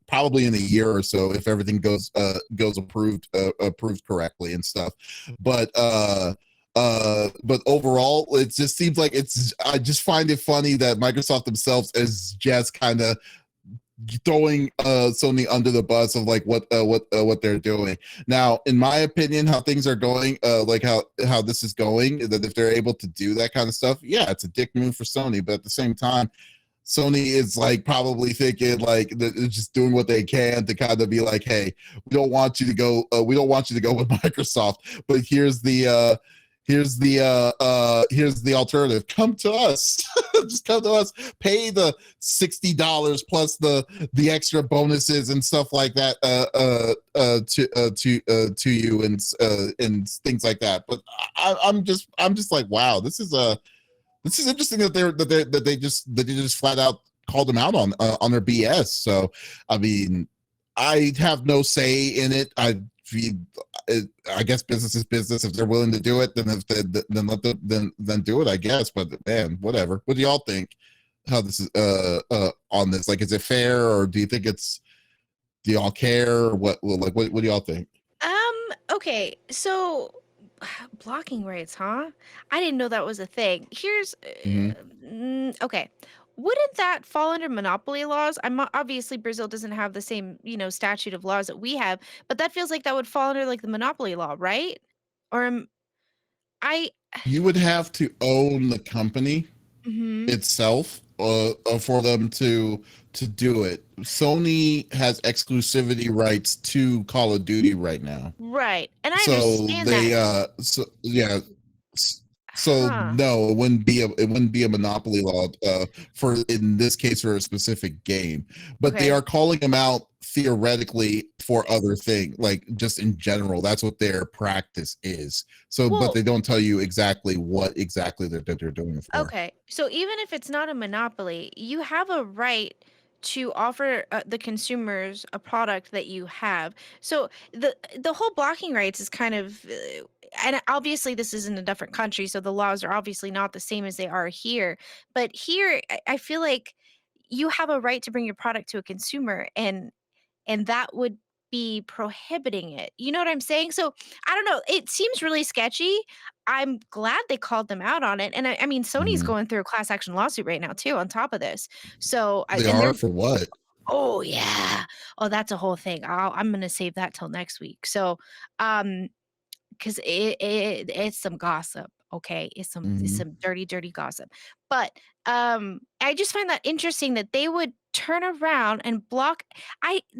probably in a year or so, if everything goes approved correctly and stuff. But overall, it just seems like I just find it funny that Microsoft themselves is just kind of throwing Sony under the bus of like what they're doing. Now, in my opinion, how things are going, like how this is going, that if they're able to do that kind of stuff, yeah, it's a dick move for Sony. But at the same time, Sony is like probably thinking like they're just doing what they can to kind of be like, hey, we don't want you to go with Microsoft, but here's here's the alternative. Come to us. Just come to us. Pay the $60 plus the extra bonuses and stuff like that to you and things like that. But I'm just like, wow, this is interesting that they just flat out called them out on their BS. So I mean, I have no say in it. I guess business is business. If they're willing to do it, then then do it, I guess. But man, whatever. What do y'all think? How this is on this? Like, is it fair, or do you think do y'all care? Or what do y'all think? Okay, so blocking rights, huh? I didn't know that was a thing. Here's okay. Wouldn't that fall under monopoly laws? Obviously Brazil doesn't have the same, statute of laws that we have, but that feels like that would fall under like the monopoly law, right? Or you would have to own the company itself for them to do it. Sony has exclusivity rights to Call of Duty right now. Right. And I understand that. So no, it wouldn't be a monopoly law for, in this case, for a specific game. But they are calling them out theoretically for other things, like just in general. That's what their practice is. So, but they don't tell you exactly what they're doing it for. Okay, so even if it's not a monopoly, you have a right to offer the consumers a product that you have. So the whole blocking rights is kind of, and obviously this is in a different country, so the laws are obviously not the same as they are here. But here, I feel like you have a right to bring your product to a consumer, and that would be prohibiting it. You know what I'm saying? So I don't know. It seems really sketchy. I'm glad they called them out on it. And I mean, Sony's going through a class action lawsuit right now too, on top of this. So they're for what? Oh yeah. Oh, that's a whole thing. I'm gonna save that till next week. So, because it's some gossip. Okay, it's some dirty gossip. But I just find that interesting that they would turn around and block.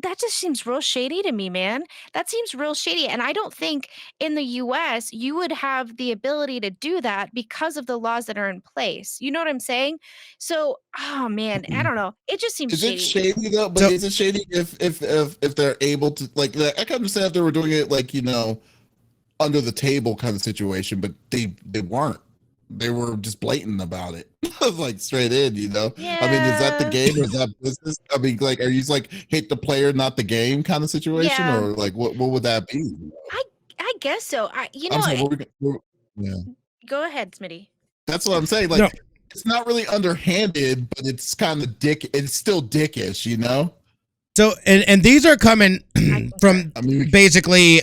That just seems real shady to me, man. That seems real shady, and I don't think in the U.S. you would have the ability to do that because of the laws that are in place. You know what I'm saying? So, oh man, I don't know. It just seems shady. Is it shady though? But is it shady if they're able to, like? I can understand if they were doing it like, under the table kind of situation, but they weren't. They were just blatant about it. Like straight in, Yeah. I mean, is that the game or is that business? I mean, like, are you like hate the player, not the game kind of situation? Yeah. Or like what would that be? I guess so. I'm sorry, yeah. Go ahead, Smitty. That's what I'm saying. Like, it's not really underhanded, but it's kind of it's still dickish, So and these are coming from basically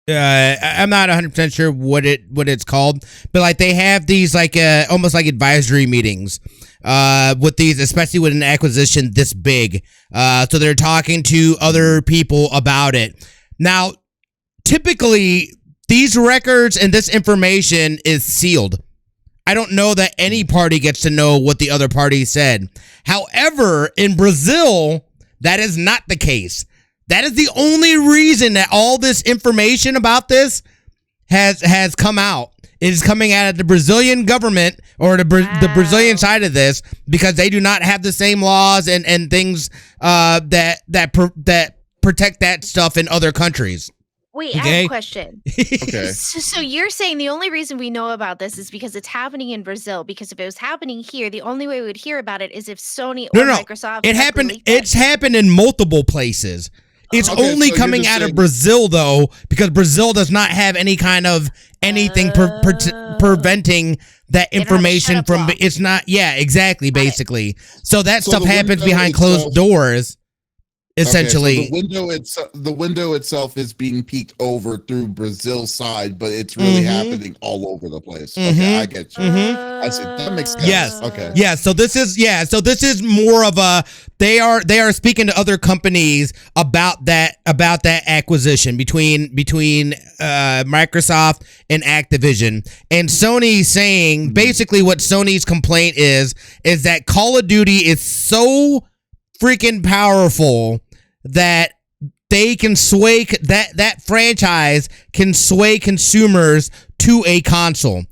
I'm not 100% sure what it's called, but like they have these like almost like advisory meetings with these, especially with an acquisition this big. So they're talking to other people about it. Now, typically these records and this information is sealed. I don't know that any party gets to know what the other party said. However, in Brazil, that is not the case. That is the only reason that all this information about this has come out. It is coming out of the Brazilian government or the Brazilian side of this, because they do not have the same laws and things that protect that stuff in other countries. Wait, I have a question. Okay. So you're saying the only reason we know about this is because it's happening in Brazil? Because if it was happening here, the only way we would hear about it is if Sony or Microsoft. It's happened in multiple places. It's only coming out of Brazil, though, because Brazil does not have any kind of anything preventing that information from. It's not. Yeah, exactly. Basically, so that stuff happens behind closed doors. Essentially, so the window itself is being peeked over through Brazil's side, but it's really happening all over the place. Okay, I get you. I see. That makes sense. Yes. Okay. Yeah. So this is more of a they are speaking to other companies about that acquisition between Microsoft and Activision, and Sony saying basically what Sony's complaint is that Call of Duty is so freaking powerful that they can sway that franchise can sway consumers to a console.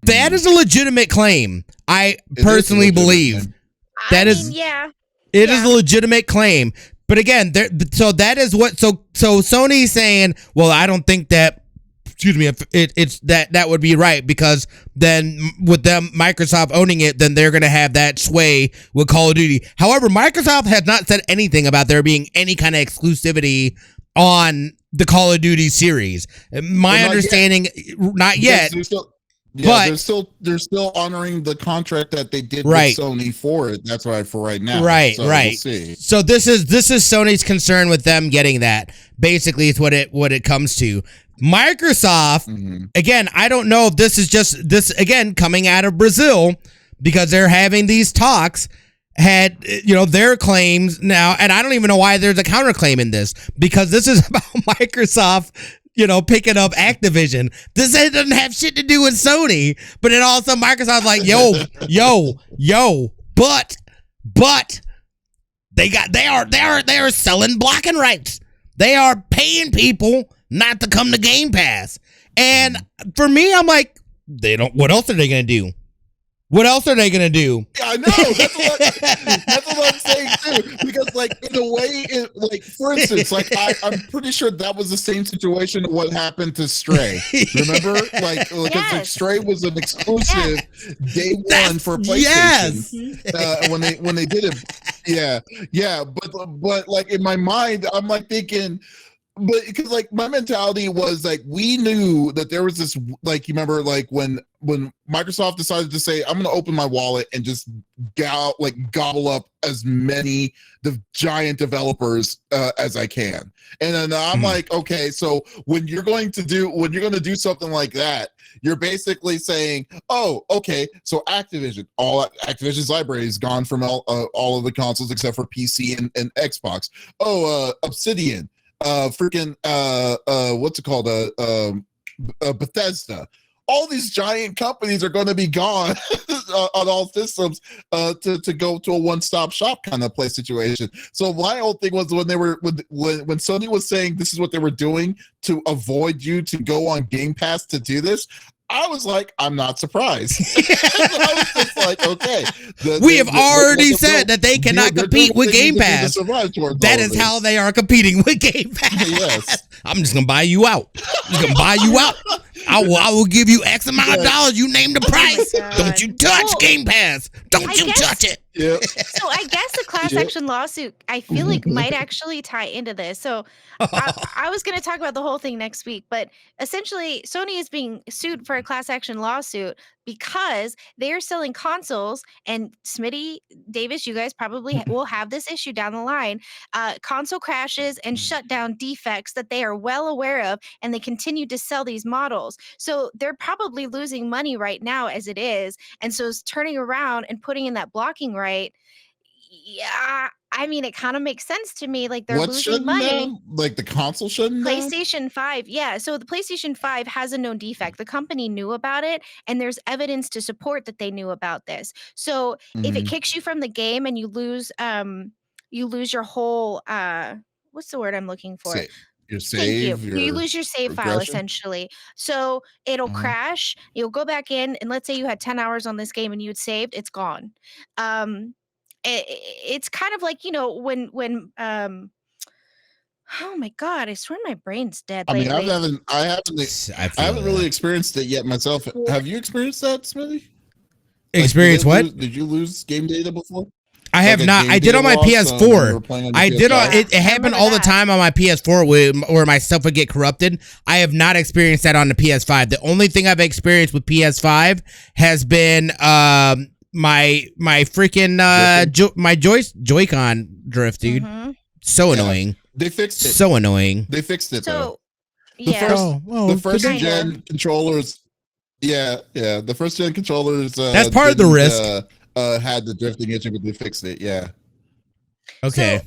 That is a legitimate claim. I personally believe that is it is a legitimate claim. But again, so that is what so Sony's saying, well, I don't think that, excuse me, if it's that would be right, because then with them Microsoft owning it, then they're going to have that sway with Call of Duty. However, Microsoft has not said anything about there being any kind of exclusivity on the Call of Duty series. My understanding, not yet. Yeah, but they're still honoring the contract that they did with Sony for it. That's right, for right now. Right, so right. We'll see. So this is Sony's concern with them getting that. Basically, it's what it comes to. Microsoft, again, I don't know if this is just this again coming out of Brazil, because they're having these talks. Had their claims now, and I don't even know why there's a counterclaim in this, because this is about Microsoft picking up Activision. This doesn't have shit to do with Sony, but then also Microsoft's like, yo, but they are selling blocking rights. They are paying people not to come to Game Pass. And for me, I'm like, what else are they going to do? What else are they going to do? Yeah, I know. That's what I'm saying too. Because in a way, for instance, I'm pretty sure that was the same situation what happened to Stray. Remember? Because Stray was an exclusive day one for PlayStation. Yes. When they did it. Yeah. But in my mind, I'm thinking, but because my mentality was we knew that there was this you remember when Microsoft decided to say, I'm going to open my wallet and just gobble up as many the giant developers as I can. And then I'm okay, so when you're going to do something like that, you're basically saying, oh, okay, so Activision's library is gone from all of the consoles except for PC and Xbox. Oh, Obsidian. Freaking what's it called? Bethesda. All these giant companies are going to be gone on all systems to go to a one-stop shop kind of play situation. So my whole thing was when Sony was saying this is what they were doing to avoid you to go on Game Pass to do this, I was like, I'm not surprised. I was just like, okay. We have already said that they cannot compete with Game Pass. That is how they are competing with Game Pass. Yes. I'm just going to buy you out. I will give you X amount of dollars. You name the price. Don't you touch Game Pass. Don't you touch it. Yep. So I guess the class action lawsuit, I feel might actually tie into this. So I was going to talk about the whole thing next week, but essentially Sony is being sued for a class action lawsuit because they are selling consoles, and Smitty, Davis, you guys probably will have this issue down the line, console crashes and shutdown defects that they are well aware of, and they continue to sell these models. So they're probably losing money right now as it is. And so it's turning around and putting in that blocking right. Yeah, I mean, it kind of makes sense to me. They're losing money. The console shouldn't. PlayStation 5, yeah. So the PlayStation 5 has a known defect. The company knew about it, and there's evidence to support that they knew about this. So if it kicks you from the game and you lose your whole what's the word I'm looking for? Your save. You lose your save file essentially. So it'll crash. You'll go back in, and let's say you had 10 hours on this game and you had saved, it's gone. It's kind of like when oh my god, I swear my brain's dead lately. I haven't really experienced it yet myself. Have you experienced that, Smitty? Experienced what? Did you lose game data before? I have not. I did on my PS4. I did on it. It happened all the time on my PS4 where my stuff would get corrupted. I have not experienced that on the PS5. The only thing I've experienced with PS5 has been my freaking my Joy-Con drift, dude. So annoying. They fixed it. So annoying. They fixed it though. The first gen controllers. Yeah. The first gen controllers. That's part of the risk. Had the drifting issue, but they fixed it. Yeah. Okay.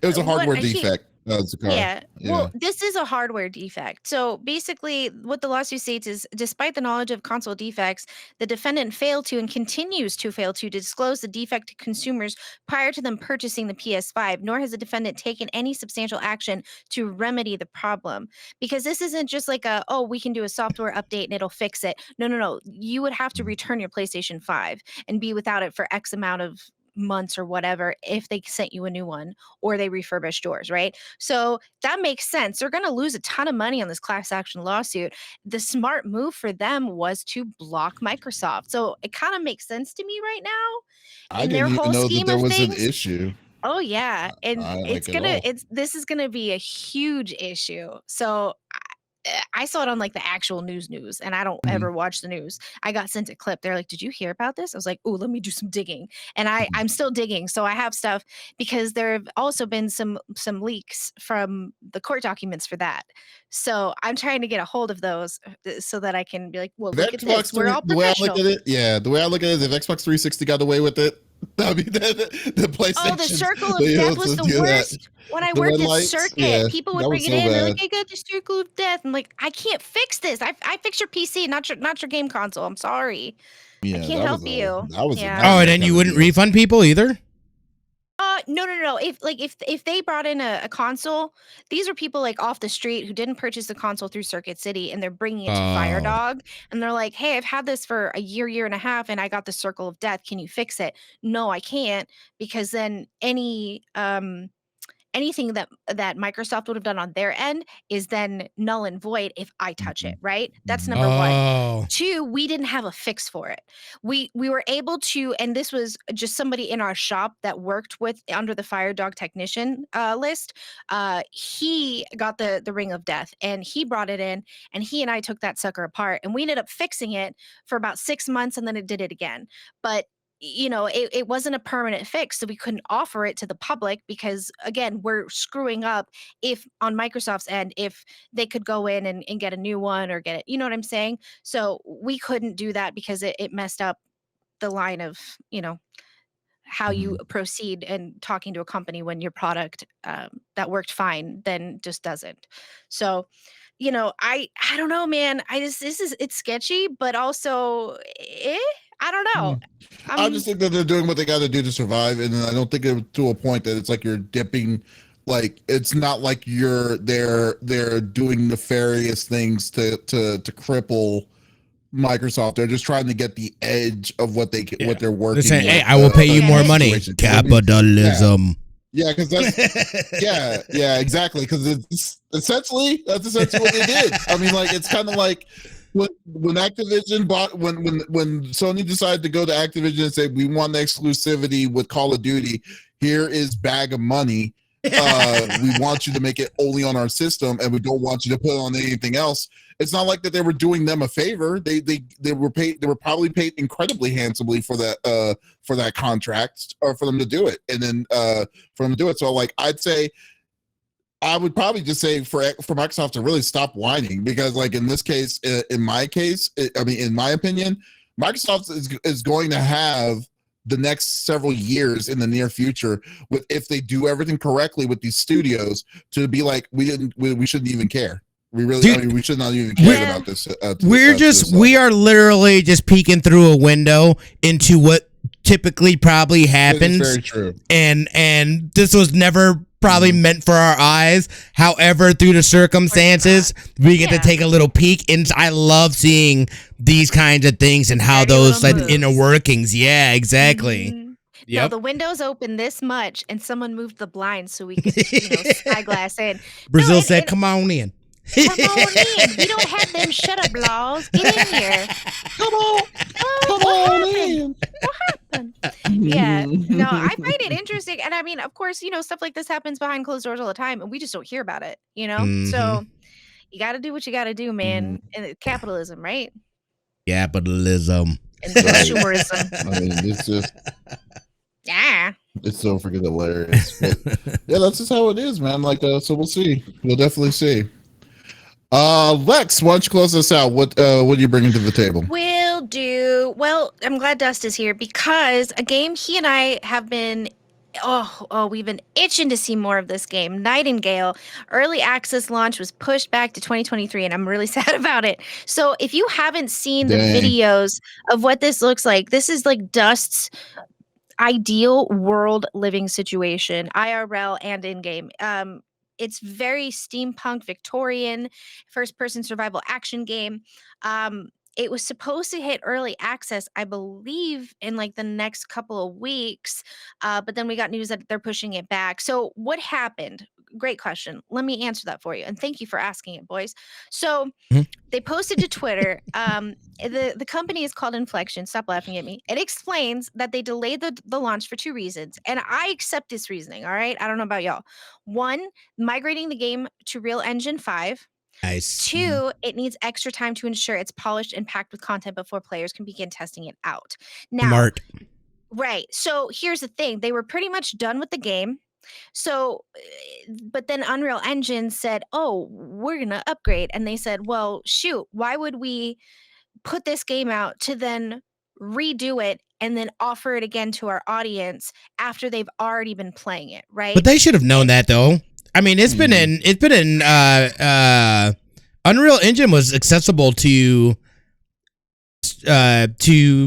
It was a hardware defect. That's a car. Yeah. Well, this is a hardware defect. So basically, what the lawsuit states is, despite the knowledge of console defects, the defendant failed to and continues to fail to disclose the defect to consumers prior to them purchasing the PS5, nor has the defendant taken any substantial action to remedy the problem. Because this isn't just like we can do a software update and it'll fix it. No. You would have to return your PlayStation 5 and be without it for X amount of months or whatever if they sent you a new one or they refurbished yours, right? So that makes sense. They're going to lose a ton of money on this class action lawsuit. The smart move for them was to block Microsoft. So it kind of makes sense to me right now. I didn't even know that there was an issue. Oh yeah, and this is gonna be a huge issue. So I saw it on like the actual news, and I don't ever watch the news. I got sent a clip. They're like, "Did you hear about this?" I was like, "Oh, let me do some digging." And I'm still digging, so I have stuff because there have also been some leaks from the court documents for that. So I'm trying to get a hold of those so that I can be like, "Well, look at this. We're all professional." The way I look at it is, if Xbox 360 got away with it, I mean, the PlayStation. Oh, the circle of death was the worst. When I worked at Circuit, people would bring it in. They're like, "I got the circle of death." I'm like, "I can't fix this. I fix your PC, not your game console. I'm sorry. I can't help you." And then you wouldn't refund people either? No. If they brought in a console, these are people like off the street who didn't purchase the console through Circuit City, and they're bringing it to FireDog, and they're like, "Hey, I've had this for a year and a half, and I got the circle of death. Can you fix it?" No, I can't, because then anything that Microsoft would have done on their end is then null and void if I touch it, right? That's number one. Two, we didn't have a fix for it. We were able to, and this was just somebody in our shop that worked with under the FireDog technician list. He got the ring of death, and he brought it in, and he and I took that sucker apart, and we ended up fixing it for about 6 months, and then it did it again. But it wasn't a permanent fix, so we couldn't offer it to the public because, again, we're screwing up if on Microsoft's end, if they could go in and get a new one or get it, you know what I'm saying? So we couldn't do that because it messed up the line of, how you proceed and talking to a company when your product that worked fine then just doesn't. So, I don't know, man. It's sketchy, but also, I don't know. I just think that they're doing what they got to do to survive, and I don't think it to a point that it's like you're dipping. Like, it's not like they're doing nefarious things to cripple Microsoft. They're just trying to get the edge of what they're working. They're saying, "Hey, I will pay you more money." Capitalism. Yeah, because that's yeah, exactly. Because it's essentially what they did. I mean, like, it's kind of like when Activision when Sony decided to go to Activision and say, "We want the exclusivity with Call of Duty. Here is bag of money. We want you to make it only on our system, and we don't want you to put it on anything else." It's not like that they were doing them a favor. They were paid. They were probably paid incredibly handsomely for that contract, or for them to do it, and then for them to do it. So, like, I would probably just say for Microsoft to really stop whining, because, like, in this case, in my opinion, Microsoft is going to have the next several years in the near future if they do everything correctly with these studios, to be like, we shouldn't even care. We really, Dude, we should not even care about this. We are literally just peeking through a window into what typically probably happens. Very true. And this was never probably meant for our eyes. However, through the circumstances, we get to take a little peek. And I love seeing these kinds of things and how those inner workings. Yeah, exactly. Mm-hmm. Yep. No, the window's open this much, and someone moved the blinds so we could, spyglass in. Brazil said, "Come on in." Come on in. We don't have them shut up laws. Get in here. Come on in. What happened? Yeah. No, I find it interesting. And I mean, of course, stuff like this happens behind closed doors all the time, and we just don't hear about it, Mm-hmm. So you got to do what you got to do, man. And it's capitalism, right? Capitalism. And consumerism. I mean, it's just... Yeah. It's so freaking hilarious. But, yeah, that's just how it is, man. Like, so we'll see. We'll definitely see. Lex, why don't you close us out? What are you bringing to the table? Will do. Well, I'm glad Dust is here because a game he and I have been we've been itching to see more of this game. Nightingale early access launch was pushed back to 2023, and I'm really sad about it. So if you haven't seen the videos of what this looks like, this is like Dust's ideal world living situation, IRL and in game. It's very steampunk Victorian first person survival action game. It was supposed to hit early access, I believe, in like the next couple of weeks. But then we got news that they're pushing it back. So what happened? Great question. Let me answer that for you. And thank you for asking it, boys. So they posted to Twitter. The company is called Inflection. Stop laughing at me. It explains that they delayed the launch for 2 reasons. And I accept this reasoning. All right. I don't know about y'all. 1, migrating the game to Real Engine 5. Nice. 2, it needs extra time to ensure it's polished and packed with content before players can begin testing it out. Now, Smart. Right. So here's the thing. They were pretty much done with the game. So, but then Unreal Engine said, oh, we're going to upgrade. And they said, well, shoot, why would we put this game out to then redo it and then offer it again to our audience after they've already been playing it, right? But they should have known that, though. I mean, it's been in Unreal Engine was accessible to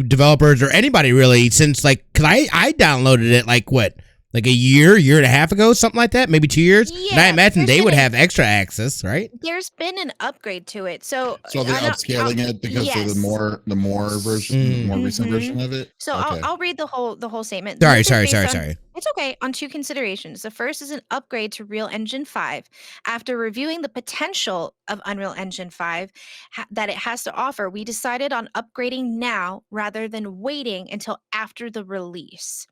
developers or anybody really since cause I downloaded it like a year and a half ago, something like that, maybe 2 years. Yeah, and I imagine they would have extra access, right? There's been an upgrade to it, so they're upscaling it because of the more version, more recent version of it. So okay. I'll read the whole statement. Sorry. It's okay. On 2 considerations. The first is an upgrade to Real Engine 5. After reviewing the potential of Unreal Engine 5 that it has to offer, we decided on upgrading now rather than waiting until after the release.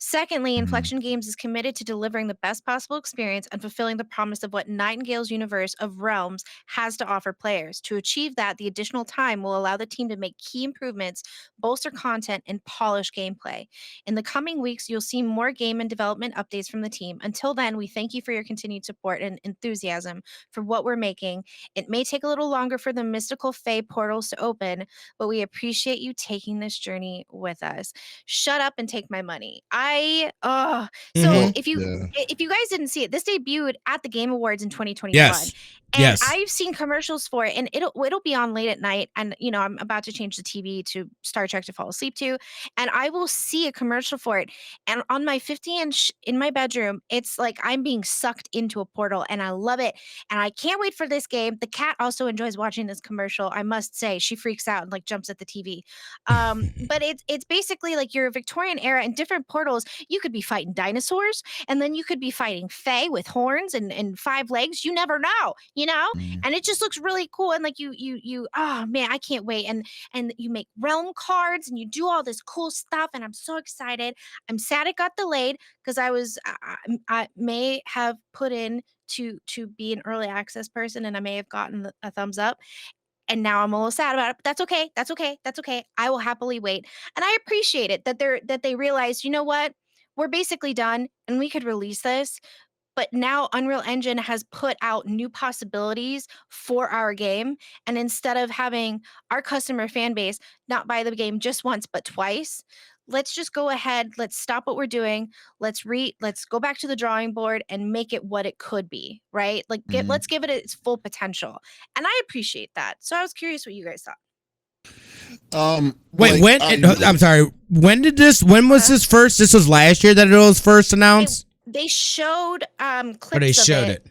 Secondly, Inflection Games is committed to delivering the best possible experience and fulfilling the promise of what Nightingale's universe of realms has to offer players. To achieve that, the additional time will allow the team to make key improvements, bolster content, and polish gameplay. In the coming weeks, you'll see more game and development updates from the team. Until then, we thank you for your continued support and enthusiasm for what we're making. It may take a little longer for the mystical Fae portals to open, but we appreciate you taking this journey with us. Shut up and take my money. If you guys didn't see it, this debuted at the Game Awards in 2021. Yes. And I've seen commercials for it, and it'll be on late at night. And I'm about to change the TV to Star Trek to fall asleep to, and I will see a commercial for it. And on my 50-inch in my bedroom, it's like I'm being sucked into a portal, and I love it. And I can't wait for this game. The cat also enjoys watching this commercial. I must say, she freaks out and jumps at the TV. But it's basically like your Victorian era and different portals. You could be fighting dinosaurs, and then you could be fighting Fae with horns and 5 legs. You never know. And it just looks really cool. And oh man, I can't wait. And you make realm cards and you do all this cool stuff. And I'm so excited. I'm sad it got delayed because I may have put in to be an early access person, and I may have gotten a thumbs up. And now I'm a little sad about it, but that's okay. I will happily wait. And I appreciate it that they realized, you know what? We're basically done and we could release this. But now Unreal Engine has put out new possibilities for our game. And instead of having our customer fan base not buy the game just once, but twice, let's just go ahead. Let's stop what we're doing. Let's go back to the drawing board and make it what it could be, right? Let's give it its full potential. And I appreciate that. So I was curious what you guys thought. I'm sorry. When was this first? This was last year that it was first announced? They showed clips of it.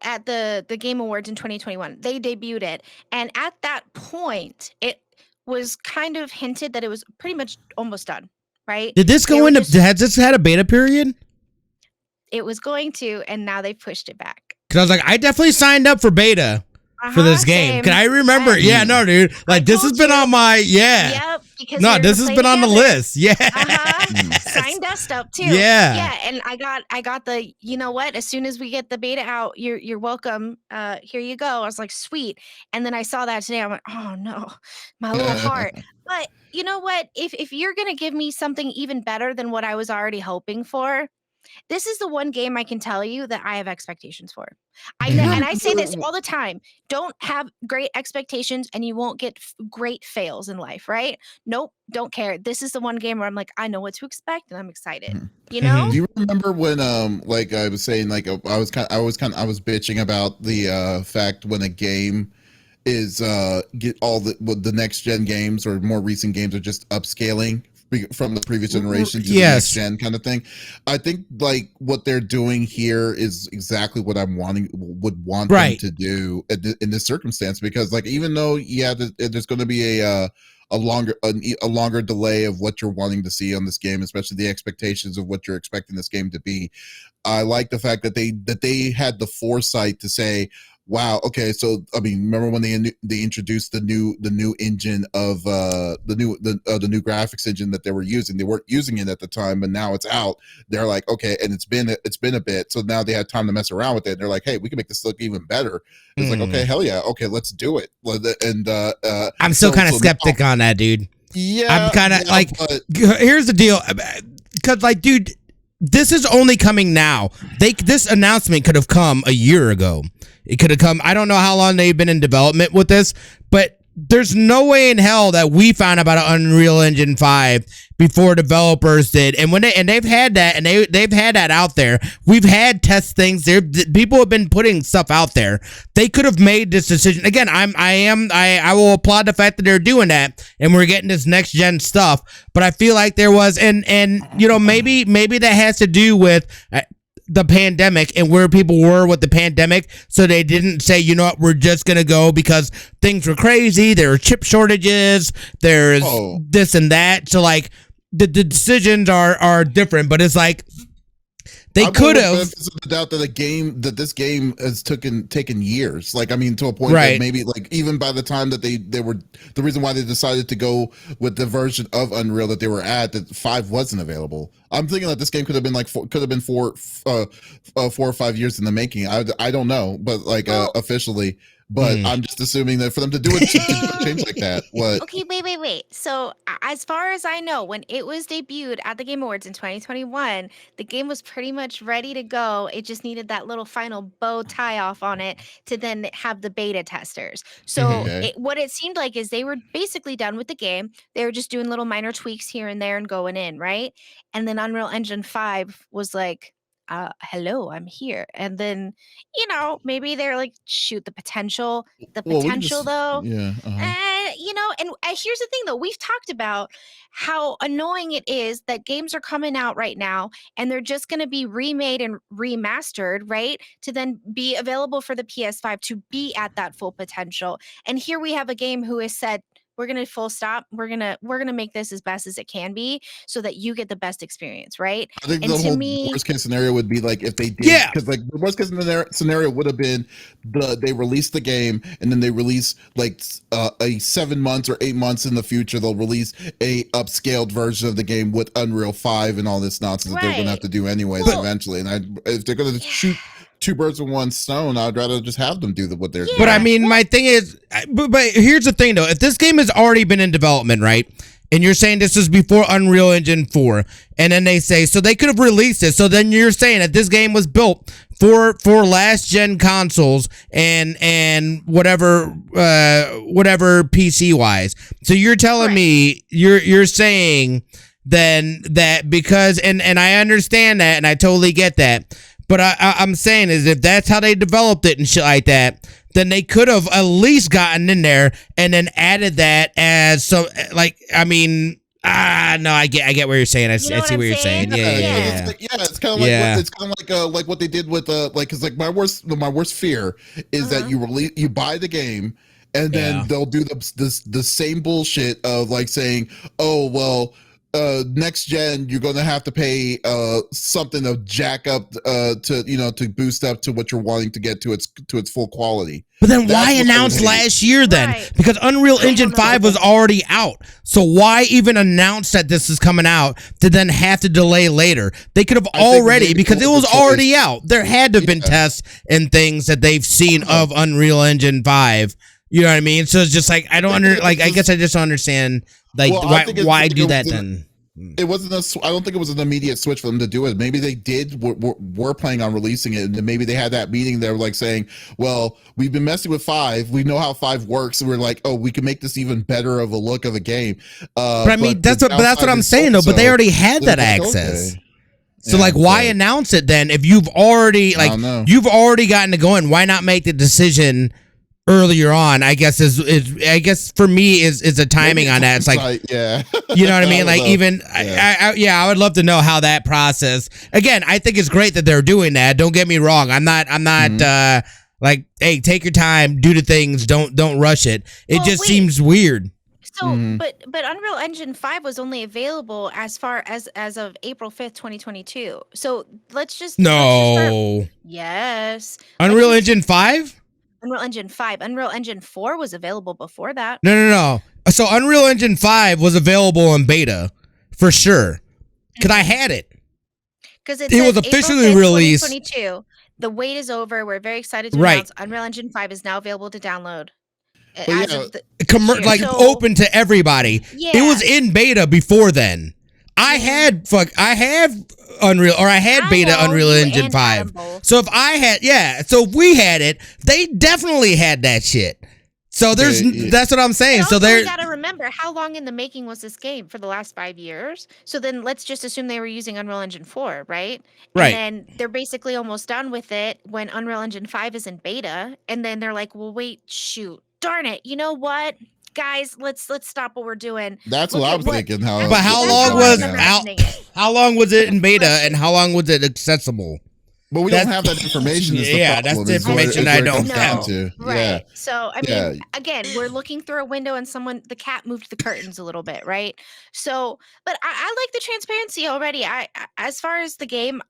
At the Game Awards in 2021. They debuted it. And at that point, it was kind of hinted that it was pretty much almost done, right? Did this has this had a beta period? It was going to, and now they pushed it back. Because I was like, I definitely signed up for beta for this game. Can I remember? Same. Yeah, no, dude. This has been on my Yep. Because this has been on the list. Yeah. Sign Dust up too. Yeah. And I got the, you know what? As soon as we get the beta out, you're welcome. Here you go. I was like, sweet. And then I saw that today. I'm like, oh no, my little heart. But you know what? If you're gonna give me something even better than what I was already hoping for, This is the one game I can tell you that I have expectations for. And I say this all the time. Don't have great expectations and you won't get great fails in life, right? Nope, don't care. This is the one game where I'm like, I know what to expect and I'm excited. You know? Do you remember when like I was saying, like I was bitching about the fact when a game is get all the next gen games or more recent games are just upscaling from the previous generation to the next gen kind of thing. I think like what they're doing here is exactly what I'm would want them to do in this circumstance, because like even though there's going to be a longer delay of what you're wanting to see on this game, especially the expectations of what you're expecting this game to be. I like the fact that they had the foresight to say, wow, okay, so I mean, remember when they introduced the new engine of the new graphics engine that they were using? They weren't using it at the time, but now it's out. They're like, okay, and it's been a bit, so now they had time to mess around with it. And they're like, hey, we can make this look even better. It's like, okay, hell yeah, okay, let's do it. And I'm still kind of skeptic on that, dude. Yeah, I'm kind of here's the deal, because like, dude, this is only coming now. This announcement could have come a year ago. It could have come. I don't know how long they've been in development with this, but there's no way in hell that we found about Unreal Engine 5 before developers did. And they've had that, and they've had that out there. We've had test things there. People have been putting stuff out there. They could have made this decision. Again, I will applaud the fact that they're doing that and we're getting this next gen stuff. But I feel like there was, and you know, maybe that has to do with the pandemic and where people were with the pandemic, so they didn't say, you know what, we're just gonna go because things were crazy, there were chip shortages, there's this and that, so like the decisions are different, but it's like they could have the doubt that this game has taken years, like I mean to a point that maybe like even by the time that they were, the reason why they decided to go with the version of Unreal that they were at, that 5 wasn't available. I'm thinking that this game could have been like 4 or 5 years in the making. I don't know, but like officially. But I'm just assuming that for them to do it, to change like that. What? Okay, wait. So as far as I know, when it was debuted at the Game Awards in 2021, the game was pretty much ready to go. It just needed that little final bow tie off on it to then have the beta testers. So what it seemed like is they were basically done with the game. They were just doing little minor tweaks here and there and going in, right? And then Unreal Engine 5 was like, hello, I'm here. And then, you know, maybe they're like, shoot, the potential though. Yeah. You know, and here's the thing though, we've talked about how annoying it is that games are coming out right now and they're just going to be remade and remastered, right? To then be available for the PS5 to be at that full potential. And here we have a game who has said, we're going to full stop. We're going to make this as best as it can be so that you get the best experience, right? I think the whole worst case scenario would be like if they did, because like the worst case scenario would have been they release the game and then they release like a 7 months or 8 months in the future, they'll release a upscaled version of the game with Unreal 5 and all this nonsense that they're going to have to do anyways eventually. And if they're going to shoot 2 birds with 1 stone, I'd rather just have them do what they're doing. But I mean, my thing is, but here's the thing though, if this game has already been in development, right? And you're saying this is before Unreal Engine 4, and then they say, so they could have released it. So then you're saying that this game was built for last gen consoles and whatever PC wise. So you're telling me you're saying then that because and I understand that and I totally get that. But I'm saying is if that's how they developed it and shit like that, then they could have at least gotten in there and then added that as so like I mean no I get what you're saying. I see what you're saying. Yeah. It's kind of like what they did with like because like my worst fear is that you buy the game and then they'll do the same bullshit of like saying, oh well, next gen you're going to have to pay something to jack up to boost up to what you're wanting to get to its full quality. But then why announce last year then? Because Unreal Engine 5 was already out. So why even announce that this is coming out to then have to delay later? They could have already, because it was already out. There had to have been tests and things that they've seen of Unreal Engine 5. You know what I mean? So it's just like I don't I guess I just don't understand like why do that then. It wasn't I don't think it was an immediate switch for them to do it. Maybe they were planning on releasing it, and maybe they had that meeting. They were like saying, "Well, we've been messing with 5. We know how 5 works, and we're like, oh, we can make this even better of a look of a game." But I mean, that's what I'm saying though. But they already had that access. Okay. So why announce it then if you've already gotten to going? Why not make the decision earlier on? I guess for me is the timing on that. It's like, yeah, you know what I mean? Like even I would love to know how that process. Again, I think it's great that they're doing that. Don't get me wrong. I'm not like, hey, take your time, do the things, don't rush it. It just seems weird. So, but Unreal Engine 5 was only available as far as of April 5th, 2022. So let's just yes. Unreal Engine 5? Unreal Engine 5. Unreal Engine 4 was available before that. No. So Unreal Engine 5 was available in beta for sure. Because I had it. Because it was officially released. 2022. The wait is over. We're very excited to announce Unreal Engine 5 is now available to download. Open to everybody. Yeah. It was in beta before then. I had Unreal, or I had beta Unreal Engine 5. So if if we had it, they definitely had that shit. So that's what I'm saying. So you gotta remember, how long in the making was this game? For the last 5 years. So then let's just assume they were using Unreal Engine 4, right? Right. And then they're basically almost done with it when Unreal Engine 5 is in beta, and then they're like, well, wait, shoot. Darn it! You know what, guys? Let's stop what we're doing. That's what I was thinking. But how long was it in beta, and how long was it accessible? But we don't have that information. That's the information I don't have. Right. Yeah. So I mean, again, we're looking through a window, and the cat moved the curtains a little bit, right? So, but I like the transparency already. As far as the game,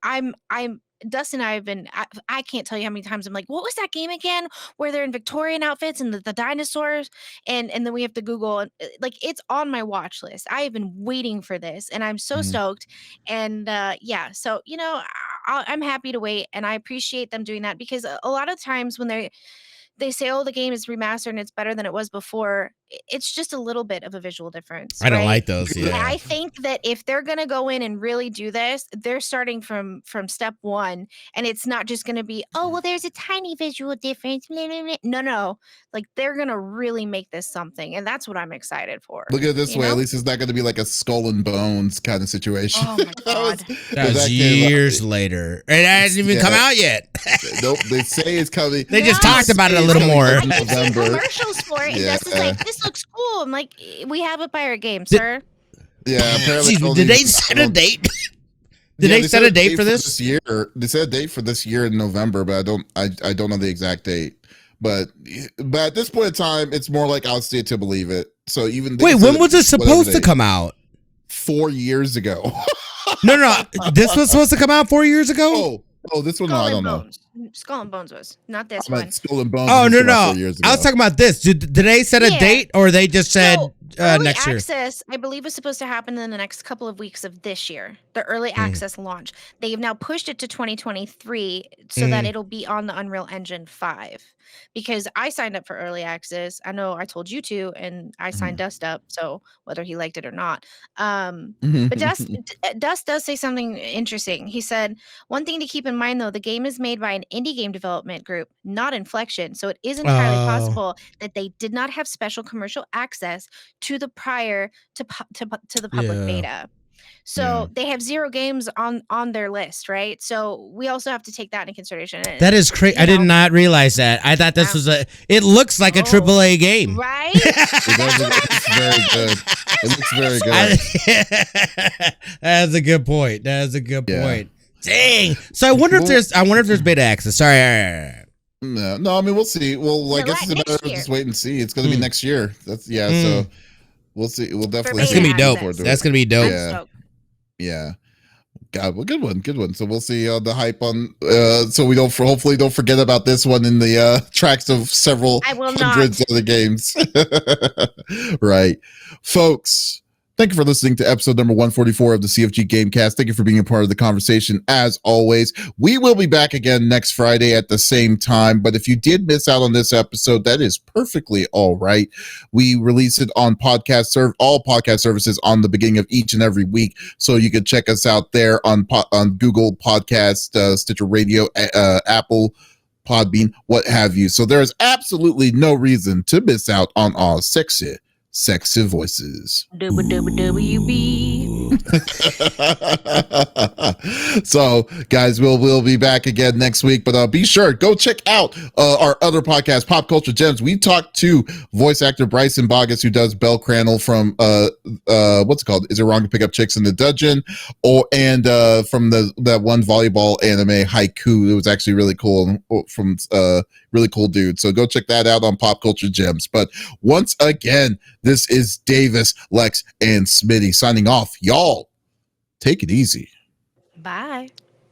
Dustin and I have been, I can't tell you how many times I'm like, what was that game again? Where they're in Victorian outfits and the dinosaurs, and then we have to Google, and like, it's on my watch list. I have been waiting for this, and I'm so stoked. And so I'm happy to wait, and I appreciate them doing that, because a lot of times when they say, oh, the game is remastered and it's better than it was before, it's just a little bit of a visual difference. I don't like those. Yeah. I think that if they're going to go in and really do this, they're starting from step one, and it's not just going to be, oh, well, there's a tiny visual difference. No. Like, they're going to really make this something, and that's what I'm excited for. Look at it this way. At least it's not going to be like a Skull and Bones kind of situation. Oh, my God. that was years later. And it hasn't even come out yet. Nope. They say it's coming. They just talked about it a little more. I keep seeing commercials for it, and Dustin's like, this looks cool. I'm like, we have a pirate game, sir. Yeah, apparently. Did they set a date? Did they set a date for this year? They set a date for this year in November, but I don't know the exact date. But at this point in time, it's more like I'll see it to believe it. So even when was it supposed to come out? 4 years ago. No. This was supposed to come out 4 years ago. Oh, this one, I don't know. Skull and Bones was not this one. Skull and Bones. Oh, no. I was talking about this. Did they set a date, or they just said next year? Access, I believe, was supposed to happen in the next couple of weeks of this year. The early access launch. They have now pushed it to 2023 so that it'll be on the Unreal Engine 5. Because I signed up for early access. I know I told you to, and I signed Dust up. So whether he liked it or not, but Dust does say something interesting. He said, one thing to keep in mind, though, the game is made by an indie game development group, not Inflection. So it is entirely possible that they did not have special commercial access to the prior to the public beta. So they have 0 games on their list, right? So we also have to take that into consideration. That is crazy. I did not realize that. I thought this was it looks like a AAA game. Right? It looks very good. It looks very good. That's a good point. Point. Dang. So I wonder if there's beta access. Sorry. No, I mean, we'll see. Well, I guess it's a matter of just wait and see. It's going to be next year. So we'll see. We'll definitely. That's gonna be dope. That's gonna be dope. Yeah. God, well, good one. So we'll see the hype on. So we hopefully don't forget about this one in the tracks of several hundreds of the games. Right, folks. Thank you for listening to episode number 144 of the CFG Game Cast. Thank you for being a part of the conversation as always. We will be back again next Friday at the same time, but if you did miss out on this episode, that is perfectly all right. We release it on all podcast services on the beginning of each and every week, so you can check us out there on Google Podcast, Stitcher Radio, Apple, Podbean, what have you. So there is absolutely no reason to miss out on our sexy voices. WB. So, guys, we'll be back again next week, but be sure, go check out our other podcast, Pop Culture Gems. We talked to voice actor Bryson Bogus, who does Bell Crannel from what's it called? Is It Wrong to Pick Up Chicks in the Dungeon? And from that one volleyball anime, Haiku. It was actually really cool, from really cool dude. So go check that out on Pop Culture Gems. But once again, this is Davis, Lex, and Smitty signing off. Y'all, take it easy. Bye.